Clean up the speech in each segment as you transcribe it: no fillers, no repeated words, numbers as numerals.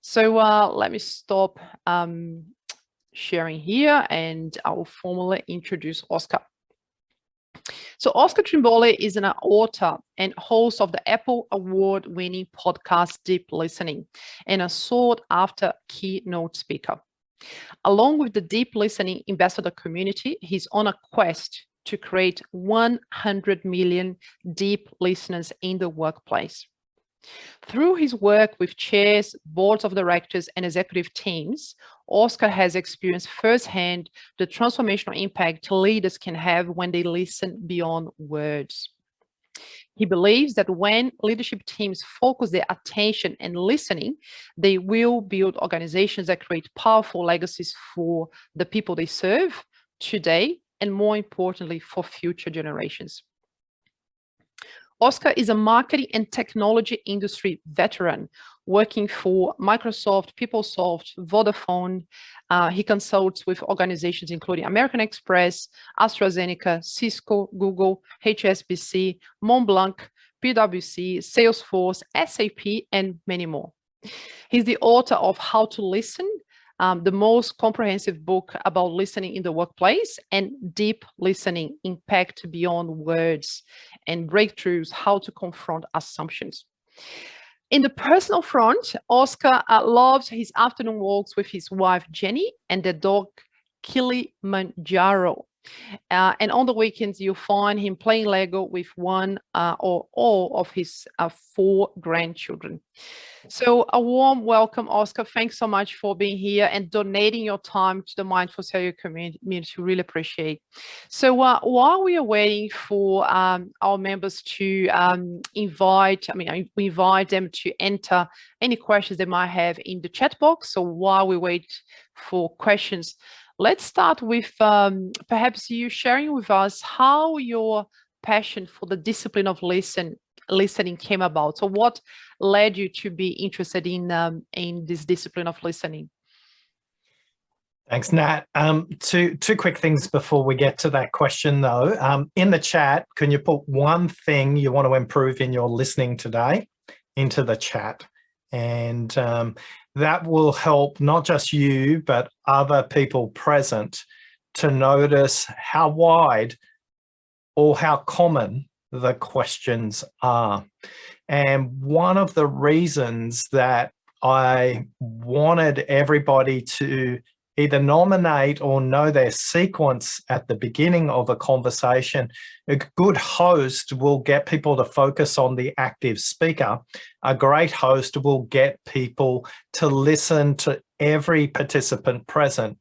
So let me stop sharing here and I will formally introduce Oscar. So Oscar Trimboli is an author and host of the Apple Award-winning podcast Deep Listening and a sought-after keynote speaker. Along with the Deep Listening ambassador community, he's on a quest to create 100 million deep listeners in the workplace. Through his work with chairs, boards of directors, and executive teams, Oscar has experienced firsthand the transformational impact leaders can have when they listen beyond words. He believes that when leadership teams focus their attention and listening, they will build organizations that create powerful legacies for the people they serve today, and more importantly, for future generations. Oscar is a marketing and technology industry veteran working for Microsoft, PeopleSoft, Vodafone. He consults with organizations including American Express, AstraZeneca, Cisco, Google, HSBC, Montblanc, PwC, Salesforce, SAP, and many more. He's the author of How to Listen, the most comprehensive book about listening in the workplace, and Deep Listening, Impact Beyond Words, and Breakthroughs, How to Confront Assumptions. In the personal front, Oscar loves his afternoon walks with his wife, Jenny, and their dog, Kilimanjaro. And on the weekends, you'll find him playing Lego with one or all of his 4 grandchildren. So a warm welcome, Oscar. Thanks so much for being here and donating your time to the Mindful CIO community. Really appreciate. So while we are waiting for our members to we invite them to enter any questions they might have in the chat box. So while we wait for questions, let's start with perhaps you sharing with us how your passion for the discipline of listening came about. So what led you to be interested in this discipline of listening? Thanks, Nat. Two quick things before we get to that question, though. In the chat, can you put one thing you want to improve in your listening today into the chat? And that will help not just you, but other people present to notice how wide or how common the questions are. And one of the reasons that I wanted everybody to either nominate or know their sequence at the beginning of a conversation. A good host will get people to focus on the active speaker. A great host will get people to listen to every participant present.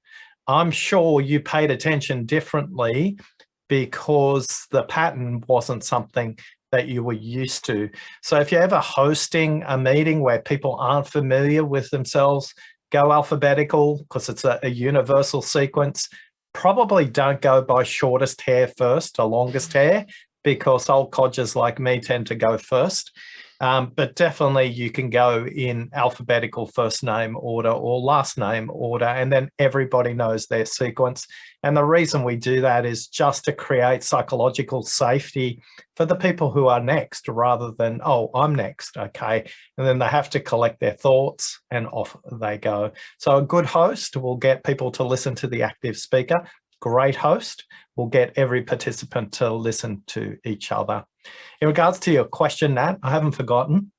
I'm sure you paid attention differently because the pattern wasn't something that you were used to. So if you're ever hosting a meeting where people aren't familiar with themselves, go alphabetical because it's a universal sequence. Probably don't go by shortest hair first to longest hair because old codgers like me tend to go first. But definitely you can go in alphabetical first name order or last name order, and then everybody knows their sequence. And the reason we do that is just to create psychological safety for the people who are next rather than, oh, I'm next, okay. And then they have to collect their thoughts and off they go. So a good host will get people to listen to the active speaker. Great host will get every participant to listen to each other. In regards to your question, Nat, I haven't forgotten.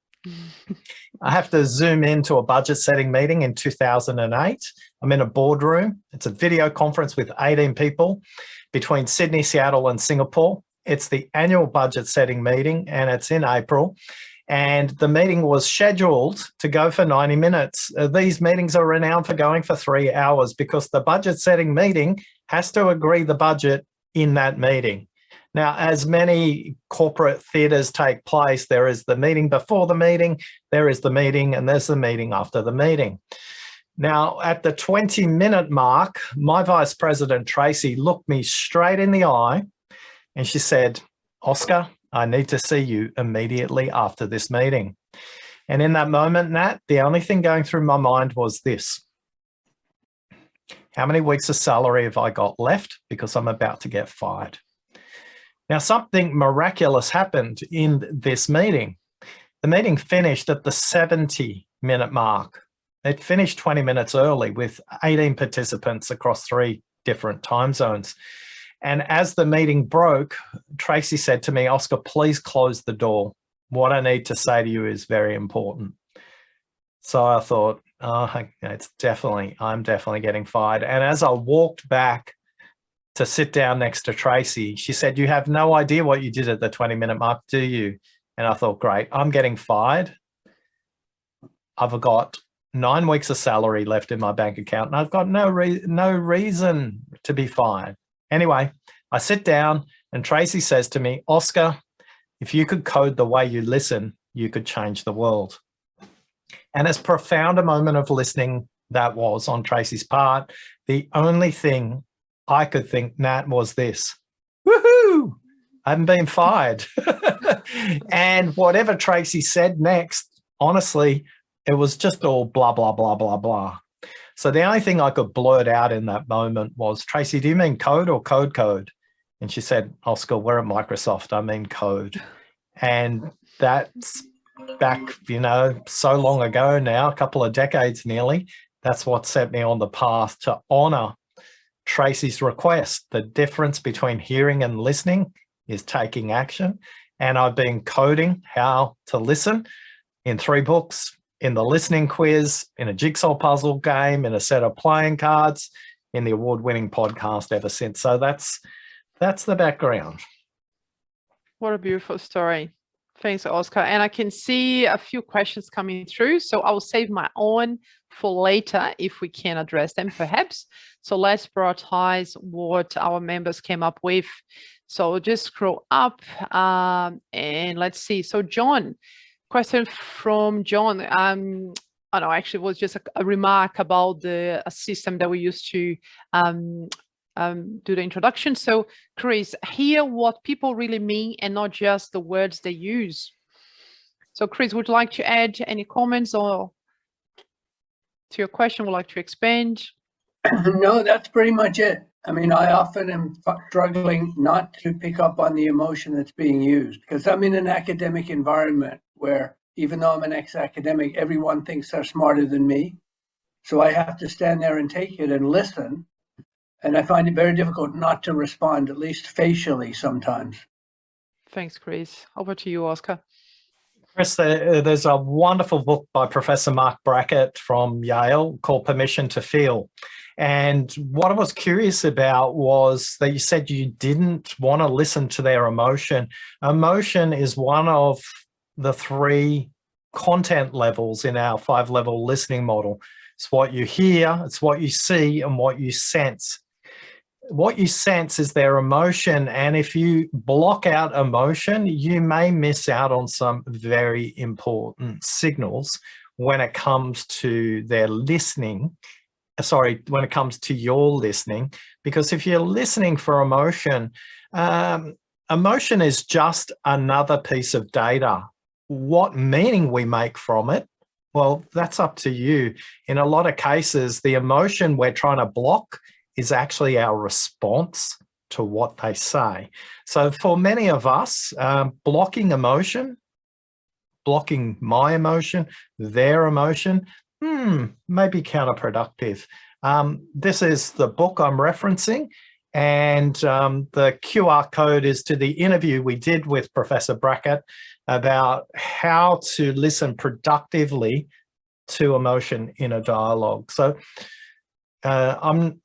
I have to zoom into a budget setting meeting in 2008. I'm in a boardroom. It's a video conference with 18 people between Sydney, Seattle, and Singapore. It's the annual budget setting meeting, and it's in April. And the meeting was scheduled to go for 90 minutes. These meetings are renowned for going for 3 hours because the budget setting meeting has to agree the budget in that meeting. Now, as many corporate theatres take place, there is the meeting before the meeting, there is the meeting, and there's the meeting after the meeting. Now, at the 20-minute mark, my Vice President, Tracy, looked me straight in the eye and she said, "Oscar, I need to see you immediately after this meeting." And in that moment, Nat, the only thing going through my mind was this: how many weeks of salary have I got left because I'm about to get fired? Now, something miraculous happened in this meeting. The meeting finished at the 70-minute mark. It finished 20 minutes early with 18 participants across 3 different time zones. And as the meeting broke, Tracy said to me, Oscar, please close the door. What I need to say to you is very important. So I thought, oh, I'm definitely getting fired. And as I walked back to sit down next to Tracy, she said, you have no idea what you did at the 20-minute mark, do you? And I thought, great, I'm getting fired. I've got 9 weeks of salary left in my bank account, and I've got no reason to be fired. Anyway, I sit down and Tracy says to me, Oscar, if you could code the way you listen, you could change the world. And as profound a moment of listening that was on Tracy's part, the only thing I could think, Nat, was this: woohoo, I haven't been fired. And whatever Tracy said next, honestly, it was just all blah, blah, blah, blah, blah. So the only thing I could blurt out in that moment was, Tracy, do you mean code or code? And she said, Oscar, we're at Microsoft, I mean code. And that's back, so long ago now, a couple of decades nearly. That's what set me on the path to honor Tracy's request. The difference between hearing and listening is taking action. And I've been coding how to listen in 3 books, in the listening quiz, in a jigsaw puzzle game, in a set of playing cards, in the award-winning podcast ever since. So that's the background. What a beautiful story. Thanks, Oscar. And I can see a few questions coming through, so I'll save my own for later if we can address them perhaps. So let's prioritize what our members came up with. So just scroll up and let's see. So John, question from John. Oh no, actually it was just a remark about a system that we used to do the introduction. So Chris, hear what people really mean and not just the words they use. So Chris, would you like to add any comments or to your question? Would like to expand? No, that's pretty much it. I mean, I often am struggling not to pick up on the emotion that's being used, because I'm in an academic environment where, even though I'm an ex-academic, everyone thinks they're smarter than me. So I have to stand there and take it and listen. And I find it very difficult not to respond, at least facially sometimes. Thanks, Chris. Over to you, Oscar. Chris, there's a wonderful book by Professor Mark Brackett from Yale called Permission to Feel. And what I was curious about was that you said you didn't want to listen to their emotion. Emotion is one of the 3 content levels in our 5-level listening model. It's what you hear, it's what you see, and what you sense. What you sense is their emotion, and if you block out emotion, you may miss out on some very important signals when it comes to their listening. Sorry, when it comes to your listening, because if you're listening for emotion, emotion is just another piece of data. What meaning we make from it, well, that's up to you. In a lot of cases, the emotion we're trying to block is actually our response to what they say. So for many of us, blocking emotion, blocking my emotion, their emotion, may be counterproductive. This is the book I'm referencing, and the QR code is to the interview we did with Professor Brackett about how to listen productively to emotion in a dialogue. So I'm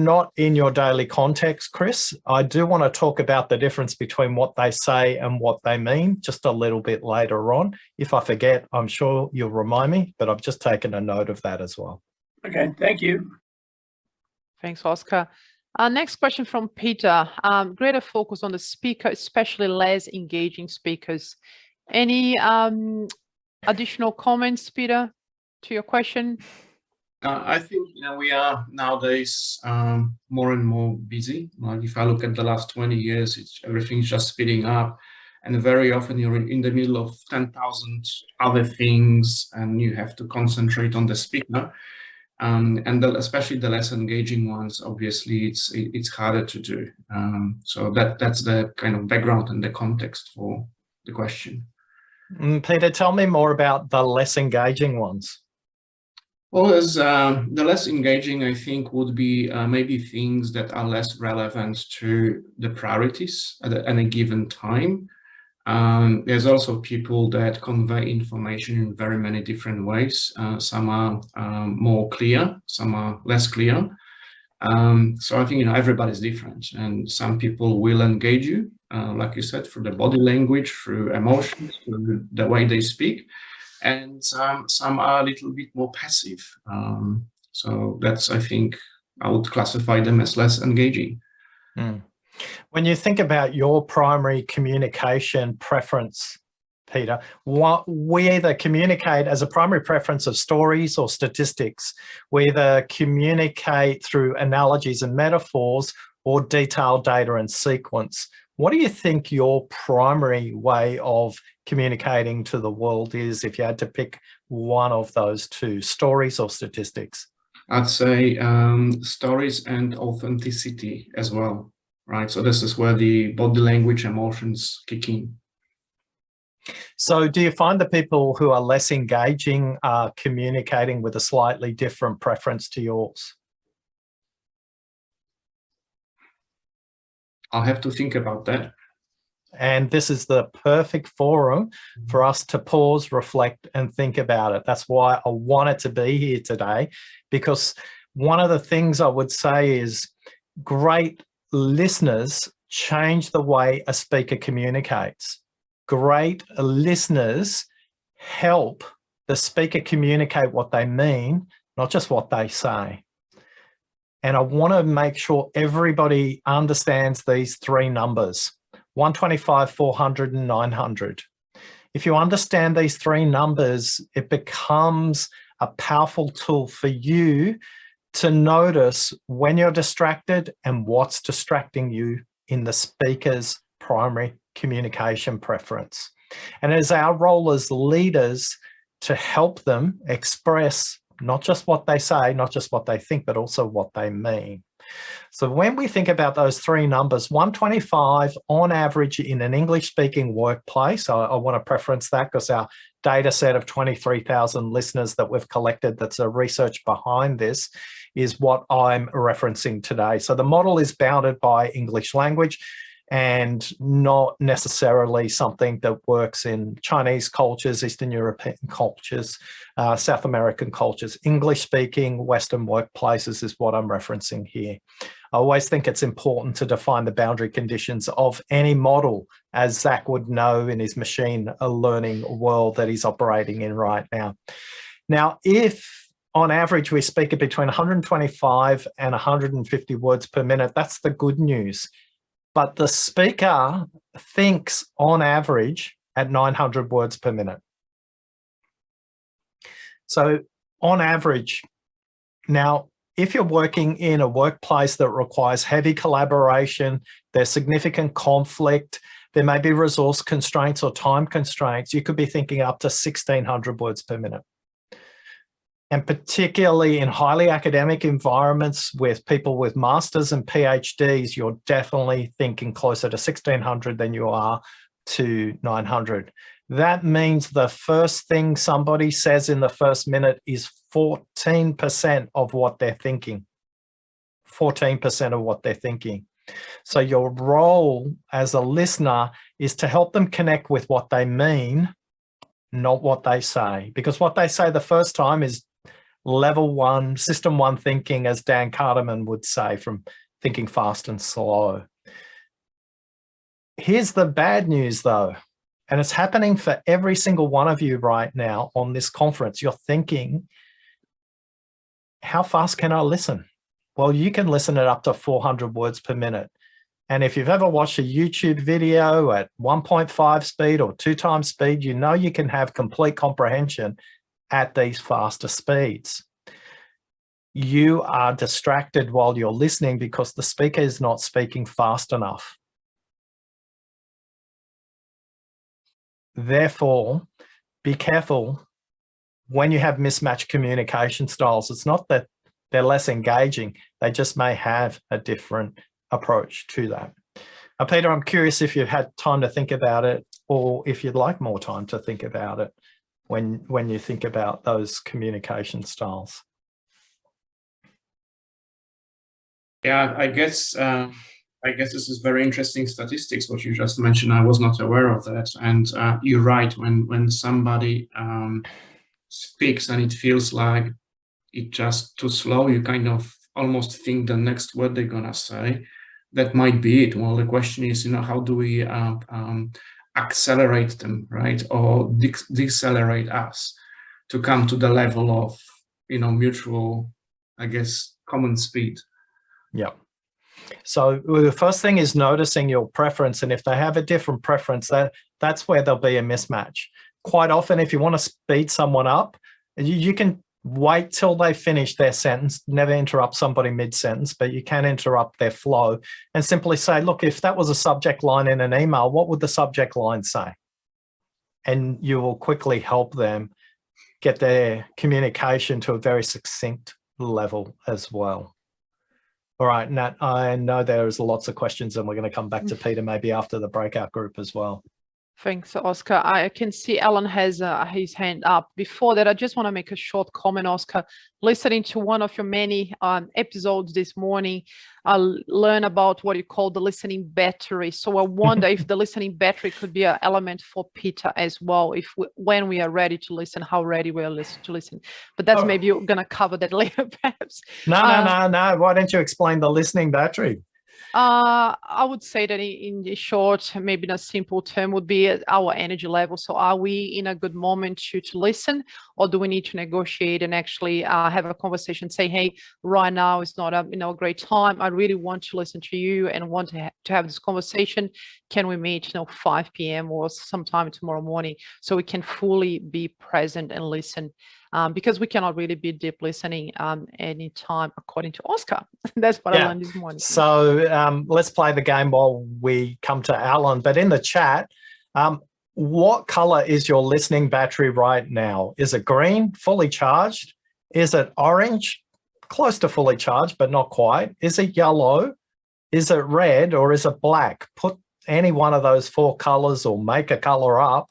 not in your daily context, Chris. I do want to talk about the difference between what they say and what they mean just a little bit later on. If I forget, I'm sure you'll remind me, but I've just taken a note of that as well. Okay, thank you. Thanks, Oscar. Next question from Peter. Greater focus on the speaker, especially less engaging speakers. Any additional comments, Peter, to your question? I think we are nowadays more and more busy. Like if I look at the last 20 years, everything's just speeding up, and very often you're in the middle of 10,000 other things, and you have to concentrate on the speaker. Especially the less engaging ones, obviously, it's harder to do. So that's the kind of background and the context for the question. Peter, tell me more about the less engaging ones. Well, as the less engaging, I think, would be maybe things that are less relevant to the priorities at any given time. There's also people that convey information in very many different ways. Some are more clear, some are less clear. So I think, everybody's different, and some people will engage you, like you said, through the body language, through emotions, through the way they speak. And some are a little bit more passive. So that's, I think, I would classify them as less engaging. Mm. When you think about your primary communication preference, Peter, we either communicate as a primary preference of stories or statistics. We either communicate through analogies and metaphors or detailed data and sequence. What do you think your primary way of communicating to the world is if you had to pick one of those two, stories or statistics? I'd say stories and authenticity as well, right? So this is where the body language emotions kick in. So do you find the people who are less engaging are communicating with a slightly different preference to yours? I'll have to think about that. And this is the perfect forum for us to pause, reflect, and think about it. That's why I wanted to be here today, because one of the things I would say is great listeners change the way a speaker communicates. Great listeners help the speaker communicate what they mean, not just what they say. And I want to make sure everybody understands these three numbers: 125, 400, and 900. If you understand these three numbers, it becomes a powerful tool for you to notice when you're distracted and what's distracting you in the speaker's primary communication preference. And it is our role as leaders to help them express not just what they say, not just what they think, but also what they mean. So when we think about those three numbers, 125 on average in an English-speaking workplace, I want to preference that because our data set of 23,000 listeners that we've collected, that's a research behind this, is what I'm referencing today. So the model is bounded by English language and not necessarily something that works in Chinese cultures, Eastern European cultures, South American cultures. English-speaking Western workplaces is what I'm referencing here. I always think it's important to define the boundary conditions of any model, as Zack would know in his machine learning world that he's operating in right now. Now, if on average we speak at between 125 and 150 words per minute, that's the good news. But the speaker thinks on average at 900 words per minute. So on average, now, if you're working in a workplace that requires heavy collaboration, there's significant conflict, there may be resource constraints or time constraints, you could be thinking up to 1,600 words per minute. And particularly in highly academic environments with people with masters and PhDs, you're definitely thinking closer to 1,600 than you are to 900. That means the first thing somebody says in the first minute is 14% of what they're thinking. 14% of what they're thinking. So your role as a listener is to help them connect with what they mean, not what they say. Because what they say the first time is level one, system one thinking, as Dan Carterman would say, from Thinking Fast and Slow. Here's the bad news though, and it's happening for every single one of you right now on this conference. You're thinking, how fast can I listen? Well, you can listen at up to 400 words per minute. And if you've ever watched a YouTube video at 1.5 speed or 2 times speed, you know you can have complete comprehension at these faster speeds. You are distracted while you're listening because the speaker is not speaking fast enough. Therefore, be careful when you have mismatched communication styles. It's not that they're less engaging, they just may have a different approach to that. Peter, I'm curious if you've had time to think about it or if you'd like more time to think about it. when you think about those communication styles? Yeah, I guess this is very interesting statistics, what you just mentioned. I was not aware of that. And you're right, when somebody speaks and it feels like it's just too slow, you kind of almost think the next word they're gonna say. That might be it. Well, the question is, how do we accelerate them, right? Or decelerate us to come to the level of, mutual, I guess, common speed. Yeah. So the first thing is noticing your preference. And if they have a different preference, that's where there'll be a mismatch. Quite often, if you want to speed someone up, you can wait till they finish their sentence, never interrupt somebody mid-sentence, but you can interrupt their flow and simply say, look, if that was a subject line in an email, what would the subject line say? And you will quickly help them get their communication to a very succinct level as well. All right, Nat, I know there's lots of questions and we're going to come back to Peter maybe after the breakout group as well. Thanks, Oscar. I can see Elon has his hand up. Before that, I just want to make a short comment, Oscar. Listening to one of your many episodes this morning, I learned about what you call the listening battery. So I wonder if the listening battery could be an element for Peter as well, when we are ready to listen, how ready we are to listen. But that's maybe you're going to cover that later, perhaps. No. Why don't you explain the listening battery? I would say that in short, maybe in a simple term, would be our energy level. So are we in a good moment to listen, or do we need to negotiate and actually have a conversation, say, hey, right now it's not a great time. I really want to listen to you and want to have this conversation. Can we meet 5 p.m. or sometime tomorrow morning so we can fully be present and listen? Because we cannot really be deep listening anytime, according to Oscar. That's what I learned this morning. So let's play the game while we come to Alan. But in the chat, what color is your listening battery right now? Is it green, fully charged? Is it orange, close to fully charged, but not quite? Is it yellow? Is it red, or is it black? Put any one of those 4 colors or make a color up.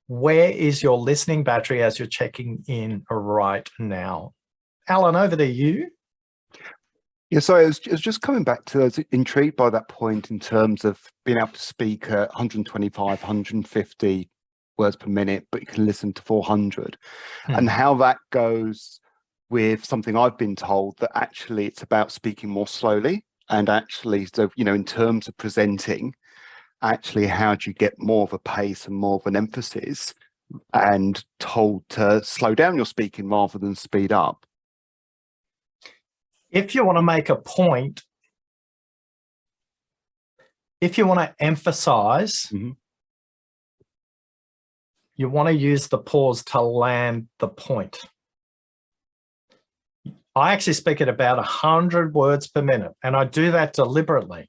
Where is your listening battery as you're checking in right now? Alan, over to you. Yeah, so I was just coming back to, I was intrigued by that point in terms of being able to speak at 125, 150 words per minute, but you can listen to 400, and how that goes with something I've been told that actually it's about speaking more slowly, and actually, so, in terms of presenting, actually, how do you get more of a pace and more of an emphasis, and told to slow down your speaking rather than speed up? If you want to make a point, if you want to emphasize, you want to use the pause to land the point. I actually speak at about 100 words per minute, and I do that deliberately.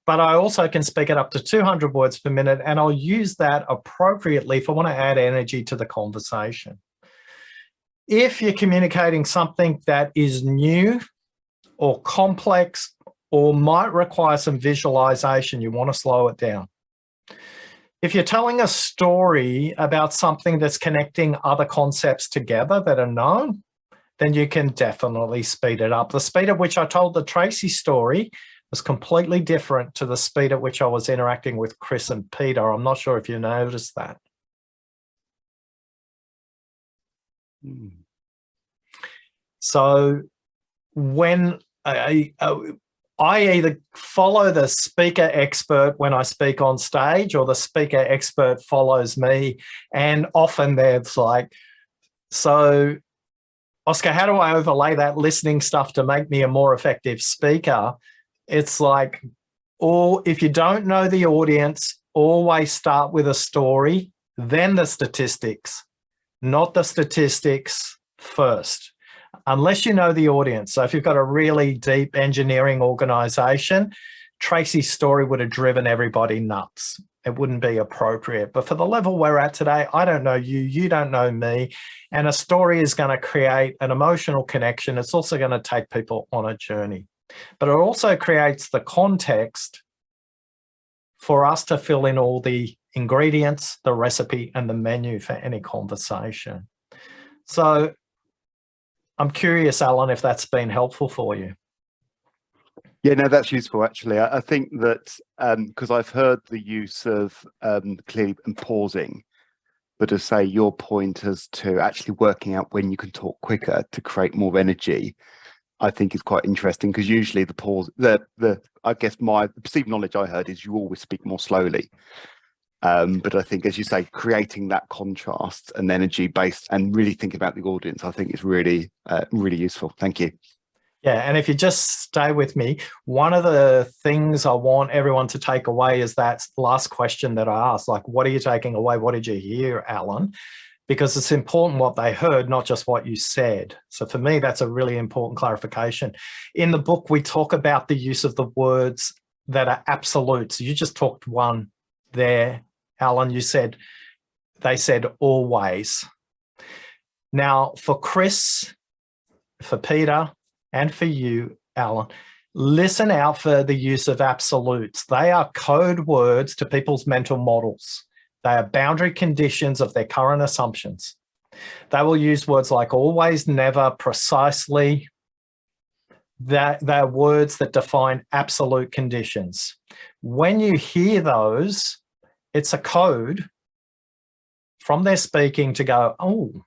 But I also can speak it up to 200 words per minute, and I'll use that appropriately if I want to add energy to the conversation. If you're communicating something that is new or complex or might require some visualization, you want to slow it down. If you're telling a story about something that's connecting other concepts together that are known, then you can definitely speed it up. The speed at which I told the Tracy story was completely different to the speed at which I was interacting with Chris and Peter. I'm not sure if you noticed that. So when I either follow the speaker expert when I speak on stage, or the speaker expert follows me, and often there's like, so Oscar, how do I overlay that listening stuff to make me a more effective speaker? It's like, or if you don't know the audience, always start with a story, then the statistics, not the statistics first, unless you know the audience. So if you've got a really deep engineering organization, Tracy's story would have driven everybody nuts. It wouldn't be appropriate. But for the level we're at today, I don't know you, you don't know me, and a story is going to create an emotional connection. It's also going to take people on a journey. But it also creates the context for us to fill in all the ingredients, the recipe, and the menu for any conversation. So I'm curious, Alan, if that's been helpful for you. Yeah, no, that's useful, actually. I think that because I've heard the use of clearly and pausing, but to say your point as to actually working out when you can talk quicker to create more energy, I think is quite interesting, because usually the pause, I guess my perceived knowledge I heard is you always speak more slowly. But I think, as you say, creating that contrast and energy based and really thinking about the audience, I think is really, really useful. Thank you. Yeah, and if you just stay with me, one of the things I want everyone to take away is that last question that I asked, like, what are you taking away? What did you hear, Alan? Because it's important what they heard, not just what you said. So for me, that's a really important clarification. In the book, we talk about the use of the words that are absolutes. You just talked one there, Alan. You said, they said always. Now, for Chris, for Peter, and for you, Alan, listen out for the use of absolutes. They are code words to people's mental models. They are boundary conditions of their current assumptions. They will use words like always, never, precisely. They're words that define absolute conditions. When you hear those, it's a code from their speaking to go, oh,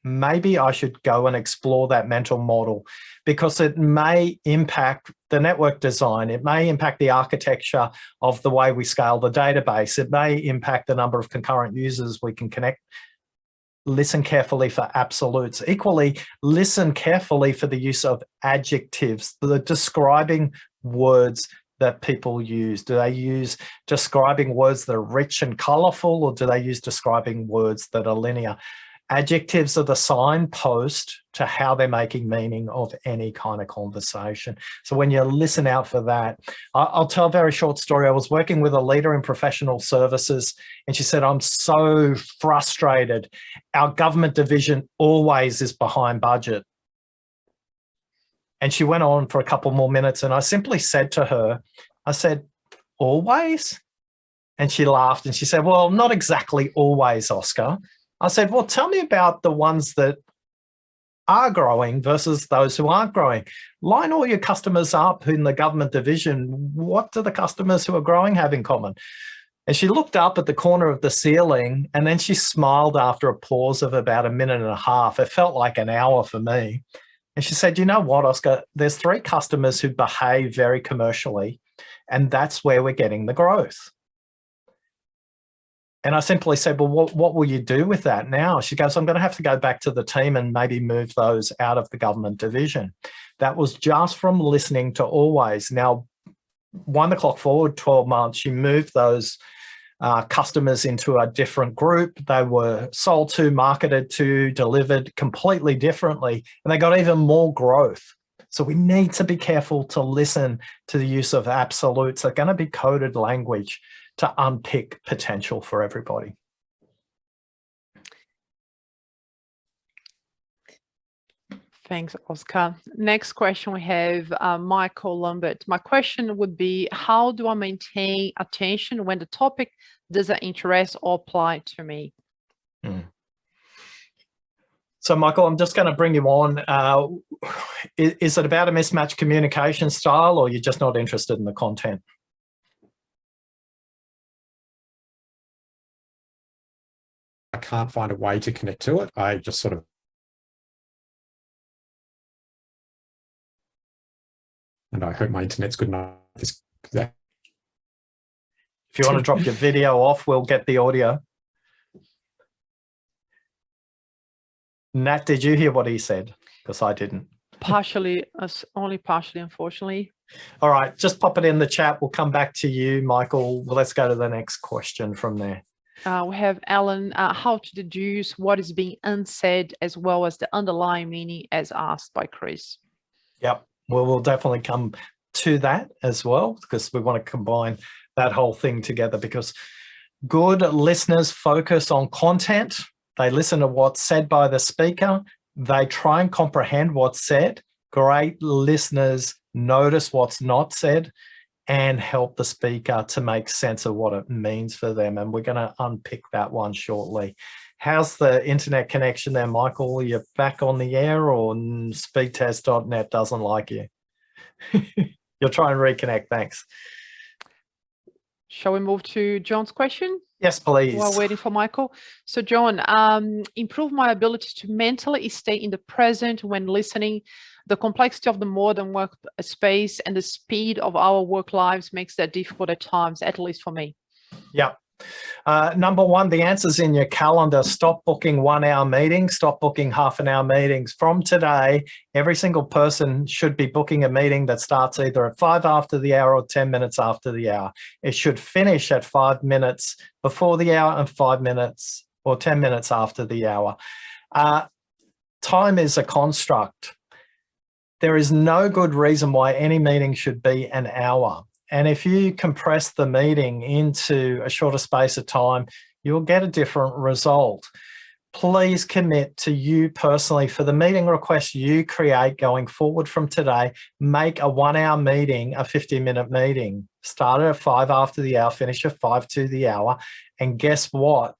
maybe I should go and explore that mental model, because it may impact the network design. It may impact the architecture of the way we scale the database. It may impact the number of concurrent users we can connect. Listen carefully for absolutes. Equally, listen carefully for the use of adjectives, the describing words that people use. Do they use describing words that are rich and colorful, or do they use describing words that are linear? Adjectives are the signpost to how they're making meaning of any kind of conversation. So when you listen out for that, I'll tell a very short story. I was working with a leader in professional services, and she said, I'm so frustrated. Our government division always is behind budget. And she went on for a couple more minutes, and I simply said to her, I said, always? And she laughed and she said, well, not exactly always, Oscar. I said, well, tell me about the ones that are growing versus those who aren't growing. Line all your customers up in the government division. What do the customers who are growing have in common? And she looked up at the corner of the ceiling, and then she smiled after a pause of about a minute and a half. It felt like an hour for me. And she said, you know what, Oscar, there's 3 customers who behave very commercially, and that's where we're getting the growth. And I simply said, well, what will you do with that now? She goes, I'm going to have to go back to the team and maybe move those out of the government division. That was just from listening to always. Now, wind the clock forward 12 months, she moved those customers into a different group. They were sold to, marketed to, delivered completely differently, and they got even more growth. So we need to be careful to listen to the use of absolutes. They're going to be coded language to unpick potential for everybody. Thanks, Oscar. Next question we have Michael Lambert. My question would be, how do I maintain attention when the topic doesn't interest or apply to me? So, Michael, I'm just going to bring you on. Is it about a mismatched communication style, or you're just not interested in the content? I can't find a way to connect to it. I just sort of, and I hope my internet's good enough. If you want to drop your video off, we'll get the audio. Nat, did you hear what he said? Because I didn't. Partially, only partially, unfortunately. All right, just pop it in the chat. We'll come back to you, Michael. Well, let's go to the next question from there. We have Alan, how to deduce what is being unsaid as well as the underlying meaning as asked by Chris. Yep, well, we'll definitely come to that as well, because we want to combine that whole thing together, because good listeners focus on content. They listen to what's said by the speaker. They try and comprehend what's said. Great listeners notice what's not said, and help the speaker to make sense of what it means for them. And we're going to unpick that one shortly. How's the internet connection there, Michael? Are you back on the air, or speedtest.net doesn't like you? You'll try and reconnect. Thanks. Shall we move to John's question? Yes, please. While waiting for Michael. So John, improve my ability to mentally stay in the present when listening. The complexity of the modern work space and the speed of our work lives makes that difficult at times, at least for me. Yeah. Number one, the answer's in your calendar. Stop booking 1 hour meetings, stop booking half-an-hour meetings. From today, every single person should be booking a meeting that starts either at 5 after the hour or 10 minutes after the hour. It should finish at 5 minutes before the hour and 5 minutes or 10 minutes after the hour. Time is a construct. There is no good reason why any meeting should be an hour. And if you compress the meeting into a shorter space of time, you'll get a different result. Please commit to you personally for the meeting request you create going forward from today. Make a 1 hour meeting a 50-minute meeting. Start at 5 after the hour, finish at 5 to the hour. And guess what?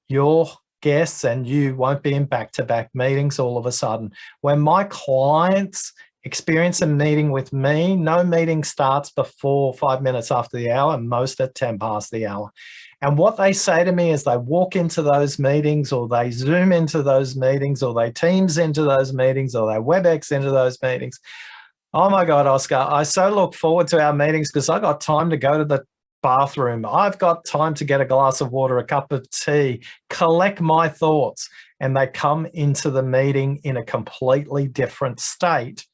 Your guests and you won't be in back-to-back meetings all of a sudden. When my clients experience a meeting with me, no meeting starts before 5 minutes after the hour, and most at 10 past the hour. And what they say to me is they walk into those meetings, or they Zoom into those meetings, or they Teams into those meetings, or they WebEx into those meetings. Oh my God, Oscar, I so look forward to our meetings because I got time to go to the bathroom. I've got time to get a glass of water, a cup of tea, collect my thoughts, and they come into the meeting in a completely different state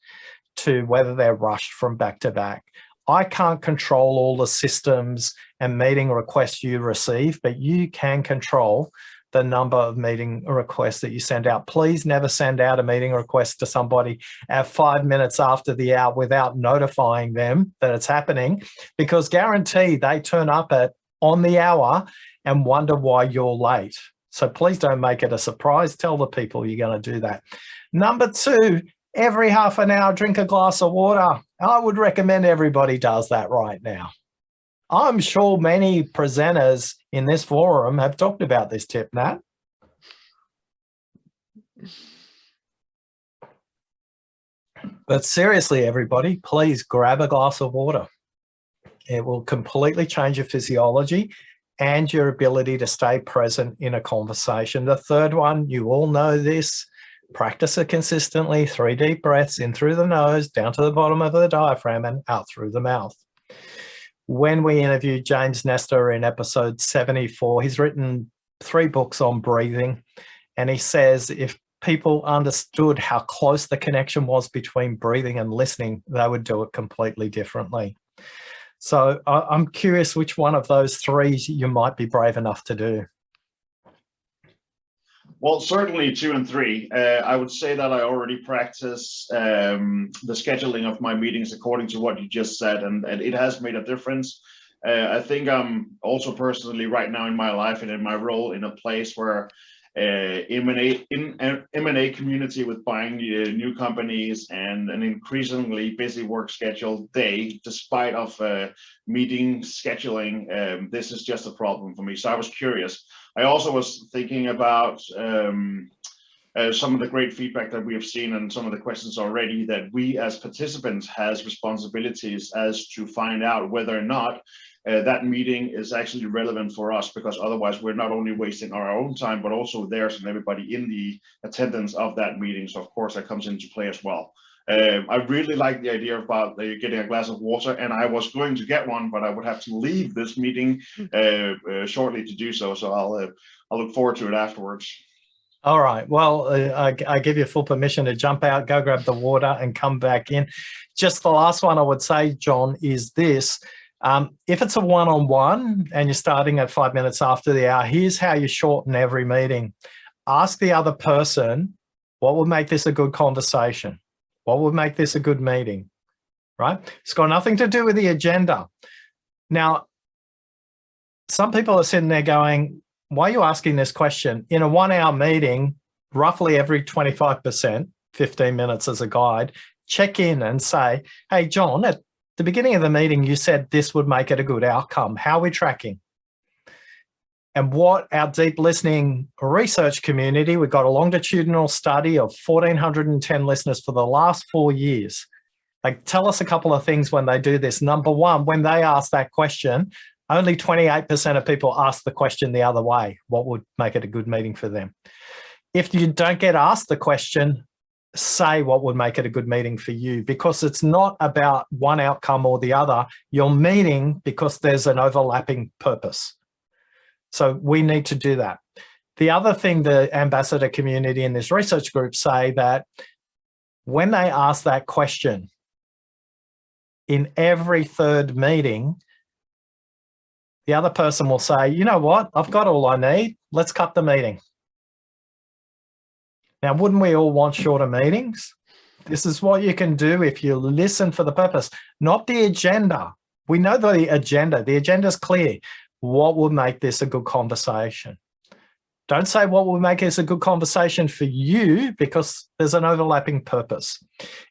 to whether they're rushed from back to back. I can't control all the systems and meeting requests you receive, but you can control the number of meeting requests that you send out. Please never send out a meeting request to somebody at 5 minutes after the hour without notifying them that it's happening, because guarantee they turn up on the hour and wonder why you're late. So please don't make it a surprise. Tell the people you're going to do that. Number two, every half an hour, drink a glass of water. I would recommend everybody does that right now. I'm sure many presenters in this forum have talked about this tip, Nat. But seriously, everybody, please grab a glass of water. It will completely change your physiology and your ability to stay present in a conversation. The third one, you all know this. Practice it consistently. 3 deep breaths in through the nose, down to the bottom of the diaphragm, and out through the mouth. When we interviewed James Nestor in episode 74, he's written 3 books on breathing. And he says if people understood how close the connection was between breathing and listening, they would do it completely differently. So I'm curious which one of those 3 you might be brave enough to do. Well, certainly 2 and 3. I would say that I already practice the scheduling of my meetings according to what you just said, and it has made a difference. I think I'm also personally right now in my life and in my role in a place where M&A community with buying new companies and an increasingly busy work schedule day, despite of meeting scheduling, this is just a problem for me. So I was curious. I also was thinking about some of the great feedback that we have seen and some of the questions already, that we as participants has responsibilities as to find out whether or not that meeting is actually relevant for us, because otherwise we're not only wasting our own time, but also theirs and everybody in the attendance of that meeting. So of course that comes into play as well. I really like the idea about getting a glass of water, and I was going to get one, but I would have to leave this meeting shortly to do so. So I'll look forward to it afterwards. All right. Well, I give you full permission to jump out, go grab the water and come back in. Just the last one I would say, John, is this. If it's a one-on-one and you're starting at 5 minutes after the hour, here's how you shorten every meeting. Ask the other person, what would make this a good conversation? What would make this a good meeting, right? It's got nothing to do with the agenda. Now, some people are sitting there going, why are you asking this question? In a 1 hour meeting, roughly every 25%, 15 minutes as a guide, check in and say, hey, John, at the beginning of the meeting, you said this would make it a good outcome. How are we tracking? And what our deep listening research community, we've got a longitudinal study of 1,410 listeners for the last 4 years. Like, tell us a couple of things when they do this. Number one, when they ask that question, only 28% of people ask the question the other way. What would make it a good meeting for them? If you don't get asked the question, say what would make it a good meeting for you, because it's not about one outcome or the other. You're meeting because there's an overlapping purpose. So we need to do that. The other thing the ambassador community in this research group say that when they ask that question, in every third meeting, the other person will say, you know what, I've got all I need. Let's cut the meeting. Now, wouldn't we all want shorter meetings? This is what you can do if you listen for the purpose, not the agenda. We know the agenda. The agenda is clear. What will make this a good conversation? Don't say what will make this a good conversation for you, because there's an overlapping purpose.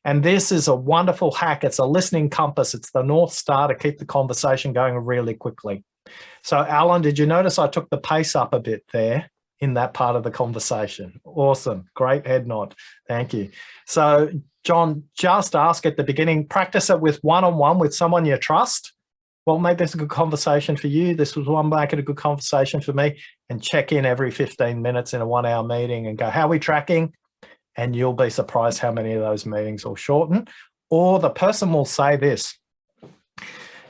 And this is a wonderful hack. It's a listening compass. It's the North Star to keep the conversation going really quickly. So, Alan, did you notice I took the pace up a bit there in that part of the conversation? Awesome. Great head nod. Thank you. So, John, just ask at the beginning, practice it with one-on-one with someone you trust. Well, make this a good conversation for you. This was one make it a good conversation for me. And check in every 15 minutes in a 1 hour meeting and go, how are we tracking? And you'll be surprised how many of those meetings will shorten. Or the person will say this.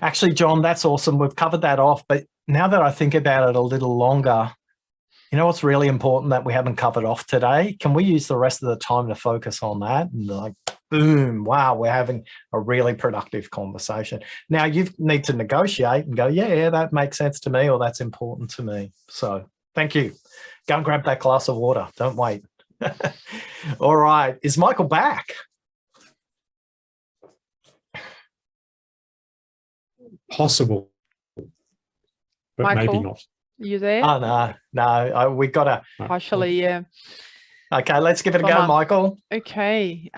Actually, John, that's awesome. We've covered that off. But now that I think about it a little longer, you know what's really important that we haven't covered off today? Can we use the rest of the time to focus on that? And like, boom, wow, we're having a really productive conversation. Now you need to negotiate and go, yeah, that makes sense to me, or that's important to me. So thank you. Go and grab that glass of water. Don't wait. All right. Is Michael back? Possible, but Michael, maybe not. You there? Oh, no, we got to. Partially, yeah. Okay, let's give it a go, Michael. Okay.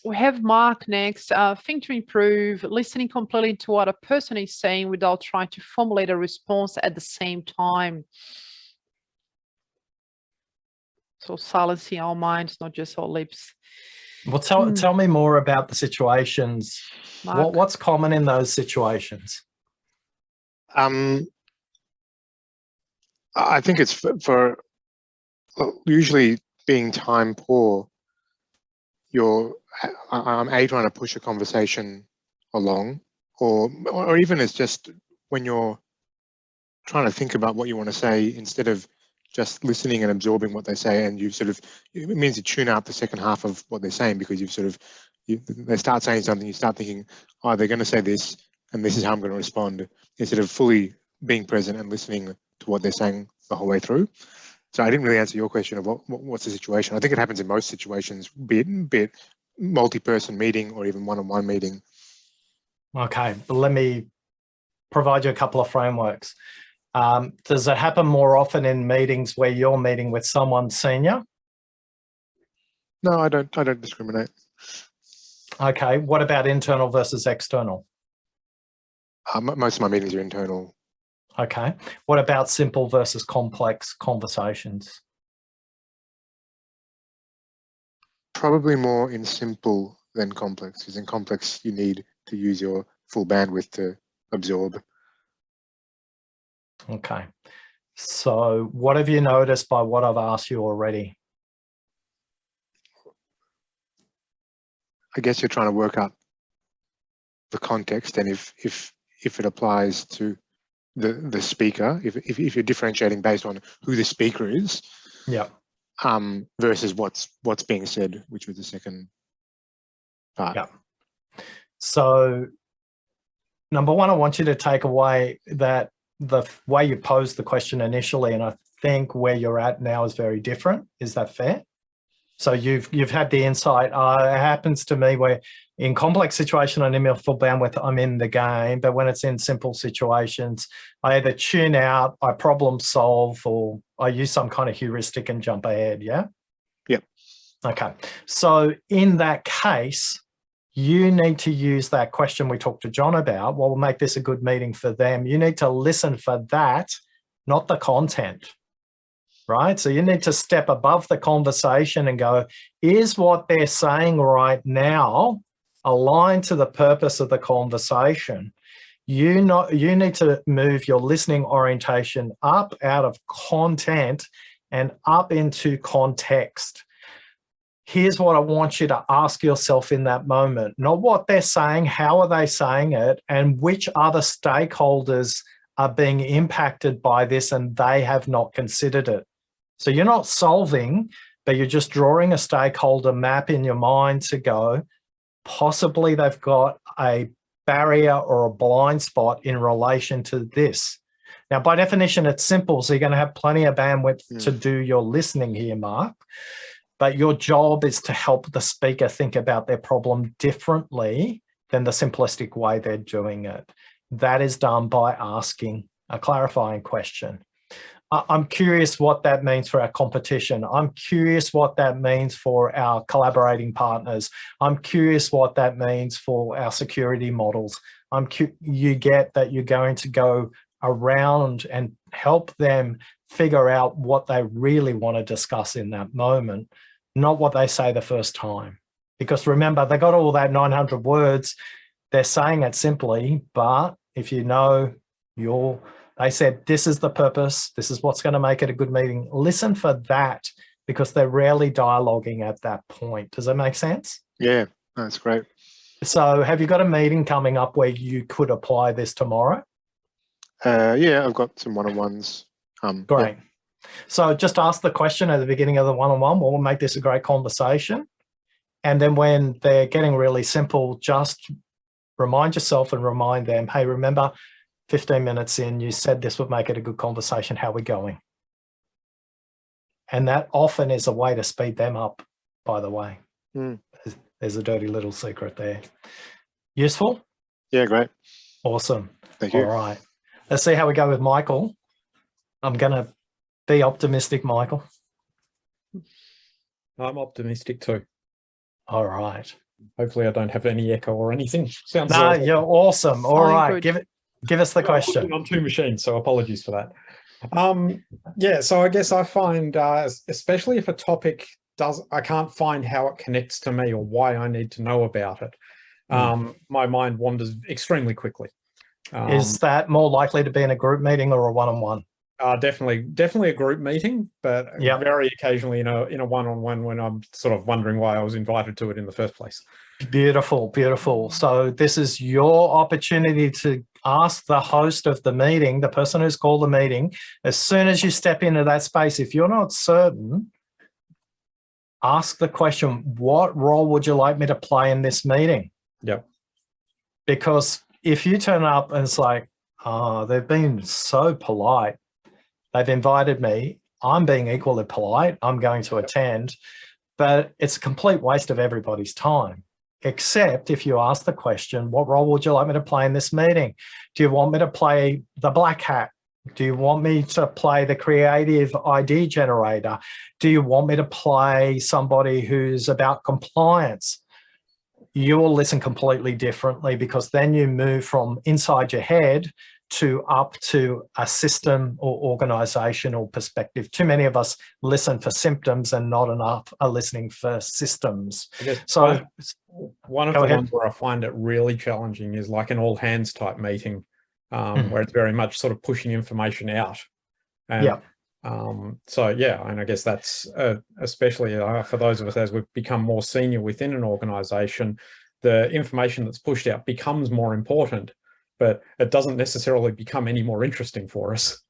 We have Mark next. Think to improve, listening completely to what a person is saying without trying to formulate a response at the same time. So silencing our minds, not just our lips. Well, tell me more about the situations. What's common in those situations? I think it's for usually being time poor. I'm trying to push a conversation along, or even it's just when you're trying to think about what you want to say instead of just listening and absorbing what they say, and you sort of, it means you tune out the second half of what they're saying, because you've sort of, they start saying something, you start thinking, oh, they're going to say this, and this is how I'm going to respond, instead of fully being present and listening to what they're saying the whole way through. So I didn't really answer your question of what's the situation. I think it happens in most situations, be it multi-person meeting or even one-on-one meeting. Okay, but let me provide you a couple of frameworks. Does it happen more often in meetings where you're meeting with someone senior? No, I don't discriminate. Okay, what about internal versus external? Most of my meetings are internal. Okay, what about simple versus complex conversations? Probably more in simple than complex, because in complex you need to use your full bandwidth to absorb. Okay, so what have you noticed by what I've asked you already? I guess you're trying to work out the context, and if it applies to the speaker, if you're differentiating based on who the speaker is, yeah, versus what's being said, which was the second part. Yeah. So, number one, I want you to take away that the way you posed the question initially, and I think where you're at now is very different. Is that fair? So you've had the insight. It happens to me where in complex situation, I need my full bandwidth, I'm in the game. But when it's in simple situations, I either tune out, I problem solve, or I use some kind of heuristic and jump ahead, yeah? Yep. Okay. So in that case, you need to use that question we talked to John about. What will make this a good meeting for them? You need to listen for that, not the content, right? So you need to step above the conversation and go, is what they're saying right now aligned to the purpose of the conversation? You need to move your listening orientation up out of content and up into context. Here's what I want you to ask yourself in that moment, not what they're saying, how are they saying it, and which other stakeholders are being impacted by this and they have not considered it. So you're not solving, but you're just drawing a stakeholder map in your mind to go, possibly they've got a barrier or a blind spot in relation to this. Now, by definition, it's simple, so you're going to have plenty of bandwidth to do your listening here, Mark. But your job is to help the speaker think about their problem differently than the simplistic way they're doing it. That is done by asking a clarifying question. I'm curious what that means for our competition. I'm curious what that means for our collaborating partners. I'm curious what that means for our security models. You get that you're going to go around and help them figure out what they really want to discuss in that moment, not what they say the first time. Because remember, they got all that 900 words. They're saying it simply, but if you know they said, this is the purpose, this is what's going to make it a good meeting. Listen for that, because they're rarely dialoguing at that point. Does that make sense? Yeah, that's great. So have you got a meeting coming up where you could apply this tomorrow? Yeah, I've got some one-on-ones. Great. Yeah. So just ask the question at the beginning of the one-on-one, what will make this a great conversation? And then when they're getting really simple, just remind yourself and remind them, hey, remember, 15 minutes in, you said this would make it a good conversation. How are we going? And that often is a way to speed them up, by the way. There's a dirty little secret there. Useful? Yeah, great. Awesome. Thank you. All right. Let's see how we go with Michael. I'm going to be optimistic, Michael. I'm optimistic too. All right. Hopefully I don't have any echo or anything. Sounds No, you're awesome. All right. Good. Give us the question. I'm on two machines, so apologies for that. Yeah, so I guess I find, especially if a topic I can't find how it connects to me or why I need to know about it. My mind wanders extremely quickly. Is that more likely to be in a group meeting or a one-on-one? Definitely a group meeting, but very occasionally in a one-on-one when I'm sort of wondering why I was invited to it in the first place. Beautiful, beautiful. So this is your opportunity to ask the host of the meeting, the person who's called the meeting, as soon as you step into that space, if you're not certain, ask the question, what role would you like me to play in this meeting? Yep. Because if you turn up and it's like, oh, they've been so polite, they've invited me, I'm being equally polite, I'm going to attend, but it's a complete waste of everybody's time. Except if you ask the question, what role would you like me to play in this meeting? Do you want me to play the black hat? Do you want me to play the creative ID generator? Do you want me to play somebody who's about compliance? You will listen completely differently, because then you move from inside your head to up to a system or organizational perspective. Too many of us listen for symptoms and not enough are listening for systems. So one of the ones where I find it really challenging is like an all hands type meeting, where it's very much sort of pushing information out. And, so yeah, and I guess that's especially for those of us as we've become more senior within an organization, the information that's pushed out becomes more important, but it doesn't necessarily become any more interesting for us.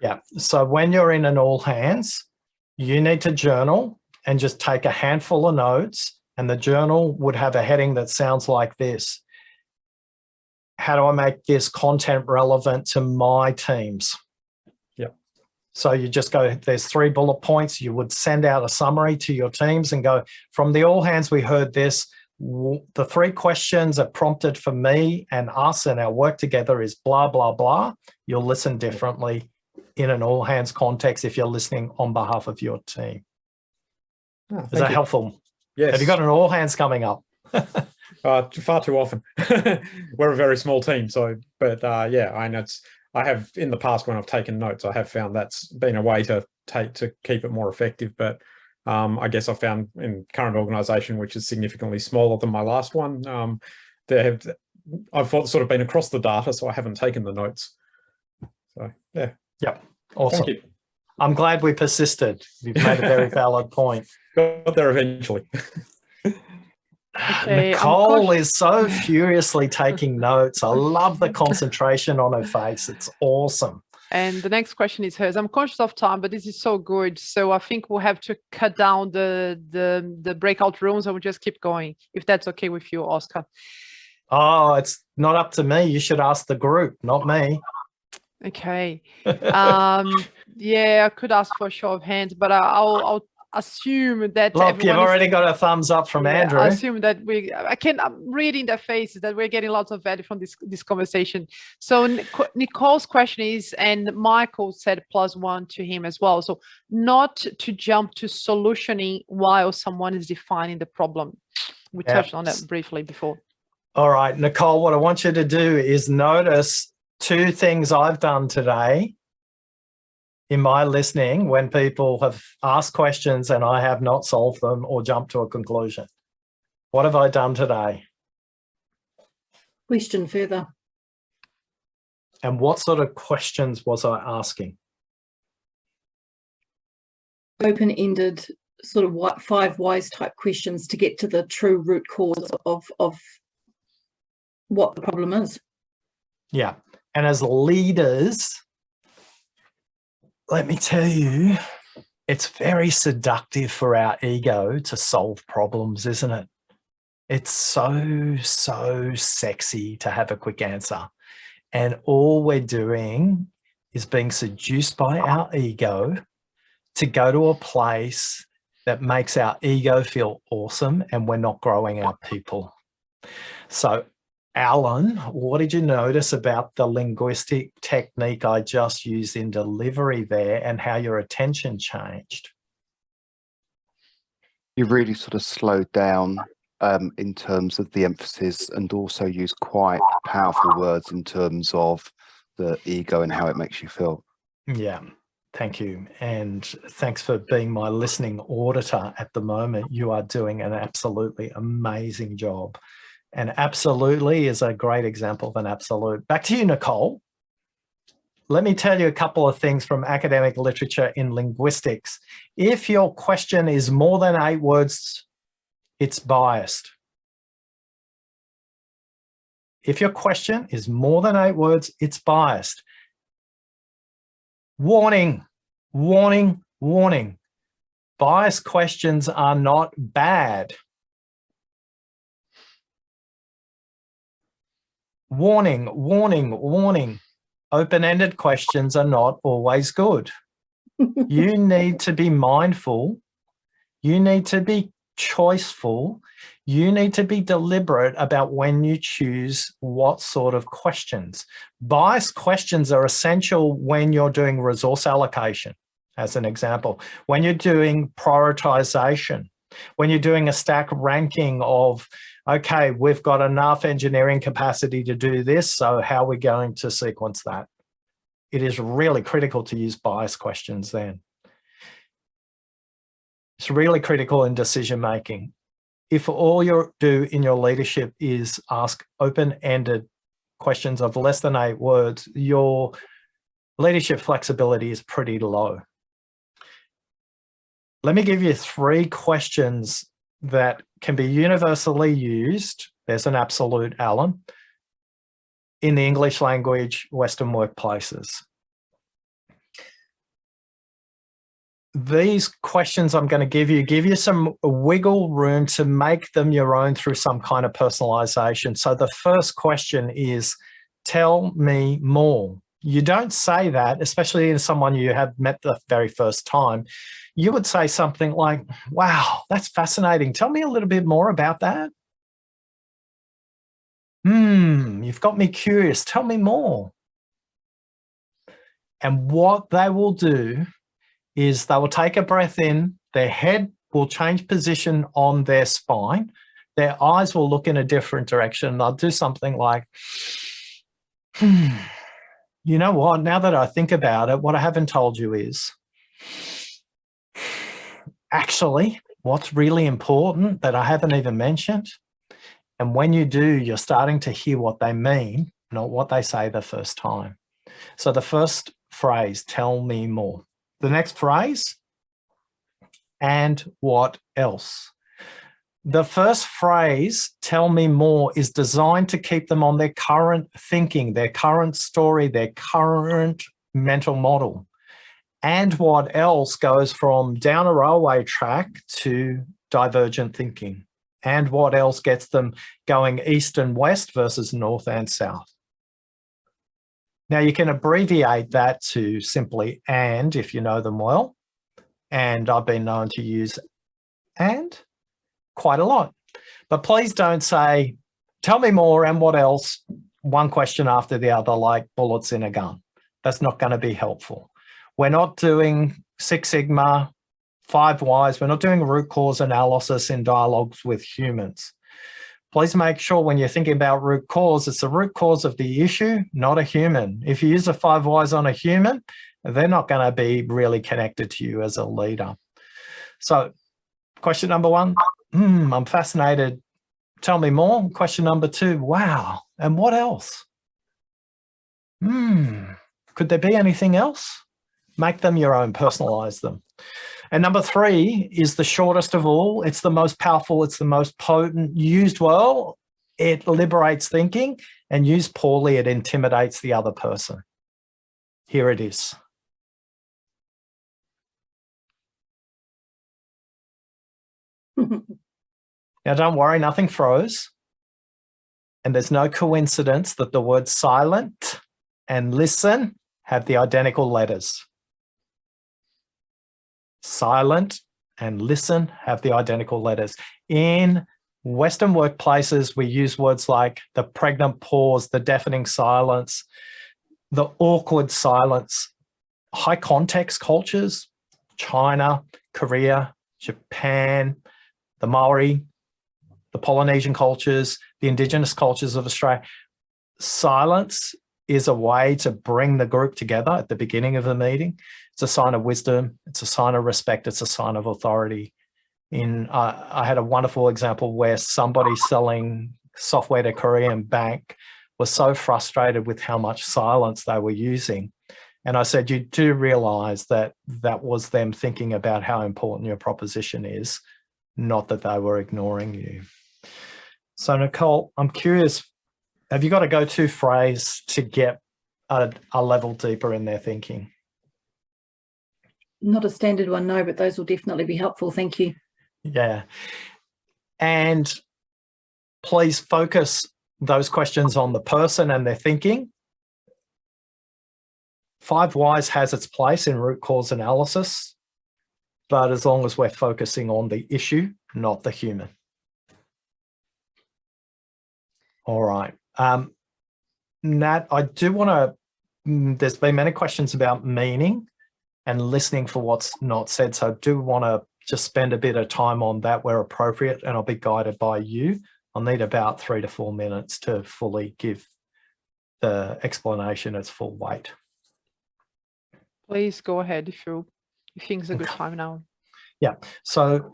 Yeah. So when you're in an all hands, you need to journal and just take a handful of notes, and the journal would have a heading that sounds like this: how do I make this content relevant to my teams? Yeah. So you just go, there's 3 bullet points. You would send out a summary to your teams and go, from the all hands, we heard this. The 3 questions that prompted for me and us and our work together is blah, blah, blah. You'll listen differently in an all hands context if you're listening on behalf of your team. Is that helpful? Yes. Have you got an all hands coming up? Far too often. We're a very small team, so yeah, I have in the past when I've taken notes, I have found that's been a way to keep it more effective. But I guess I found in current organisation, which is significantly smaller than my last one, I've sort of been across the data, so I haven't taken the notes. So yeah. Yep. Awesome. Thank you. I'm glad we persisted. You've made a very valid point. Got there eventually. Okay, Nicole is so furiously taking notes. I love the concentration on her face. It's awesome. And the next question is hers. I'm conscious of time, but this is so good. So I think we'll have to cut down the breakout rooms and we'll just keep going, if that's okay with you, Oscar. Oh, it's not up to me. You should ask the group, not me. Okay. Yeah, I could ask for a show of hands, but I'll assume that look, you've already got a thumbs up from Andrew. I assume that I'm reading their faces that we're getting lots of value from this conversation. So Nicole's question is, and Michael said +1 to him as well. So not to jump to solutioning while someone is defining the problem. We touched on that briefly before. All right, Nicole, what I want you to do is notice 2 things I've done today in my listening when people have asked questions and I have not solved them or jumped to a conclusion. What have I done today? Question further. And what sort of questions was I asking? Open-ended, sort of 5 whys type questions to get to the true root cause of what the problem is. Yeah. And as leaders, let me tell you, it's very seductive for our ego to solve problems, isn't it? It's so sexy to have a quick answer. And all we're doing is being seduced by our ego to go to a place that makes our ego feel awesome and we're not growing our people. So Alan, what did you notice about the linguistic technique I just used in delivery there and how your attention changed? You really sort of slowed down in terms of the emphasis and also used quite powerful words in terms of the ego and how it makes you feel. Yeah, thank you. And thanks for being my listening auditor at the moment. You are doing an absolutely amazing job. And absolutely is a great example of an absolute. Back to you, Nicole. Let me tell you a couple of things from academic literature in linguistics. If your question is more than 8 words, it's biased. If your question is more than 8 words, it's biased. Warning, warning, warning. Biased questions are not bad. Warning, warning, warning. Open-ended questions are not always good. You need to be mindful. You need to be choiceful. You need to be deliberate about when you choose what sort of questions. Biased questions are essential when you're doing resource allocation, as an example, when you're doing prioritization, when you're doing a stack ranking of, okay, we've got enough engineering capacity to do this, so how are we going to sequence that? It is really critical to use bias questions then. It's really critical in decision making. If all you do in your leadership is ask open-ended questions of less than 8 words, your leadership flexibility is pretty low. Let me give you 3 questions that can be universally used. There's an absolute, Alan, in the English language, Western workplaces. These questions I'm going to give you some wiggle room to make them your own through some kind of personalization. So the first question is, tell me more. You don't say that, especially in someone you have met the very first time. You would say something like, wow, that's fascinating. Tell me a little bit more about that. You've got me curious. Tell me more. And what they will do is they will take a breath in, their head will change position on their spine, their eyes will look in a different direction. They'll do something like, you know what, now that I think about it, what I haven't told you is, actually, what's really important that I haven't even mentioned. And when you do, you're starting to hear what they mean, not what they say the first time. So the first phrase, tell me more. The next phrase, and what else? The first phrase, tell me more, is designed to keep them on their current thinking, their current story, their current mental model. And what else goes from down a railway track to divergent thinking? And what else gets them going east and west versus north and south? Now you can abbreviate that to simply and if you know them well. And I've been known to use and quite a lot. But please don't say, tell me more and what else, one question after the other like bullets in a gun. That's not going to be helpful. We're not doing Six Sigma, 5 Whys. We're not doing root cause analysis in dialogues with humans. Please make sure when you're thinking about root cause, it's the root cause of the issue, not a human. If you use the 5 Whys on a human, they're not going to be really connected to you as a leader. So question number 1, I'm fascinated. Tell me more. Question number 2, wow. And what else? Could there be anything else? Make them your own, personalize them. And number 3 is the shortest of all. It's the most powerful. It's the most potent. Used well, it liberates thinking, and used poorly, it intimidates the other person. Here it is. Now, don't worry, nothing froze. And there's no coincidence that the words silent and listen have the identical letters. Silent and listen have the identical letters. In Western workplaces, we use words like the pregnant pause, the deafening silence, the awkward silence. High context cultures, China, Korea, Japan, the Maori, the Polynesian cultures, the indigenous cultures of Australia. Silence is a way to bring the group together at the beginning of a meeting. It's a sign of wisdom. It's a sign of respect. It's a sign of authority. I had a wonderful example where somebody selling software to a Korean bank was so frustrated with how much silence they were using. And I said, you do realize that that was them thinking about how important your proposition is, not that they were ignoring you. So Nicole, I'm curious, have you got a go-to phrase to get a level deeper in their thinking? Not a standard one, no, but those will definitely be helpful. Thank you. Yeah. And please focus those questions on the person and their thinking. 5 Whys has its place in root cause analysis, but as long as we're focusing on the issue, not the human. All right. Nat, I do want to, there's been many questions about meaning and listening for what's not said. So I do want to just spend a bit of time on that where appropriate, and I'll be guided by you. I'll need about 3 to 4 minutes to fully give the explanation its full weight. Please go ahead if you think it's a good time now. Yeah. So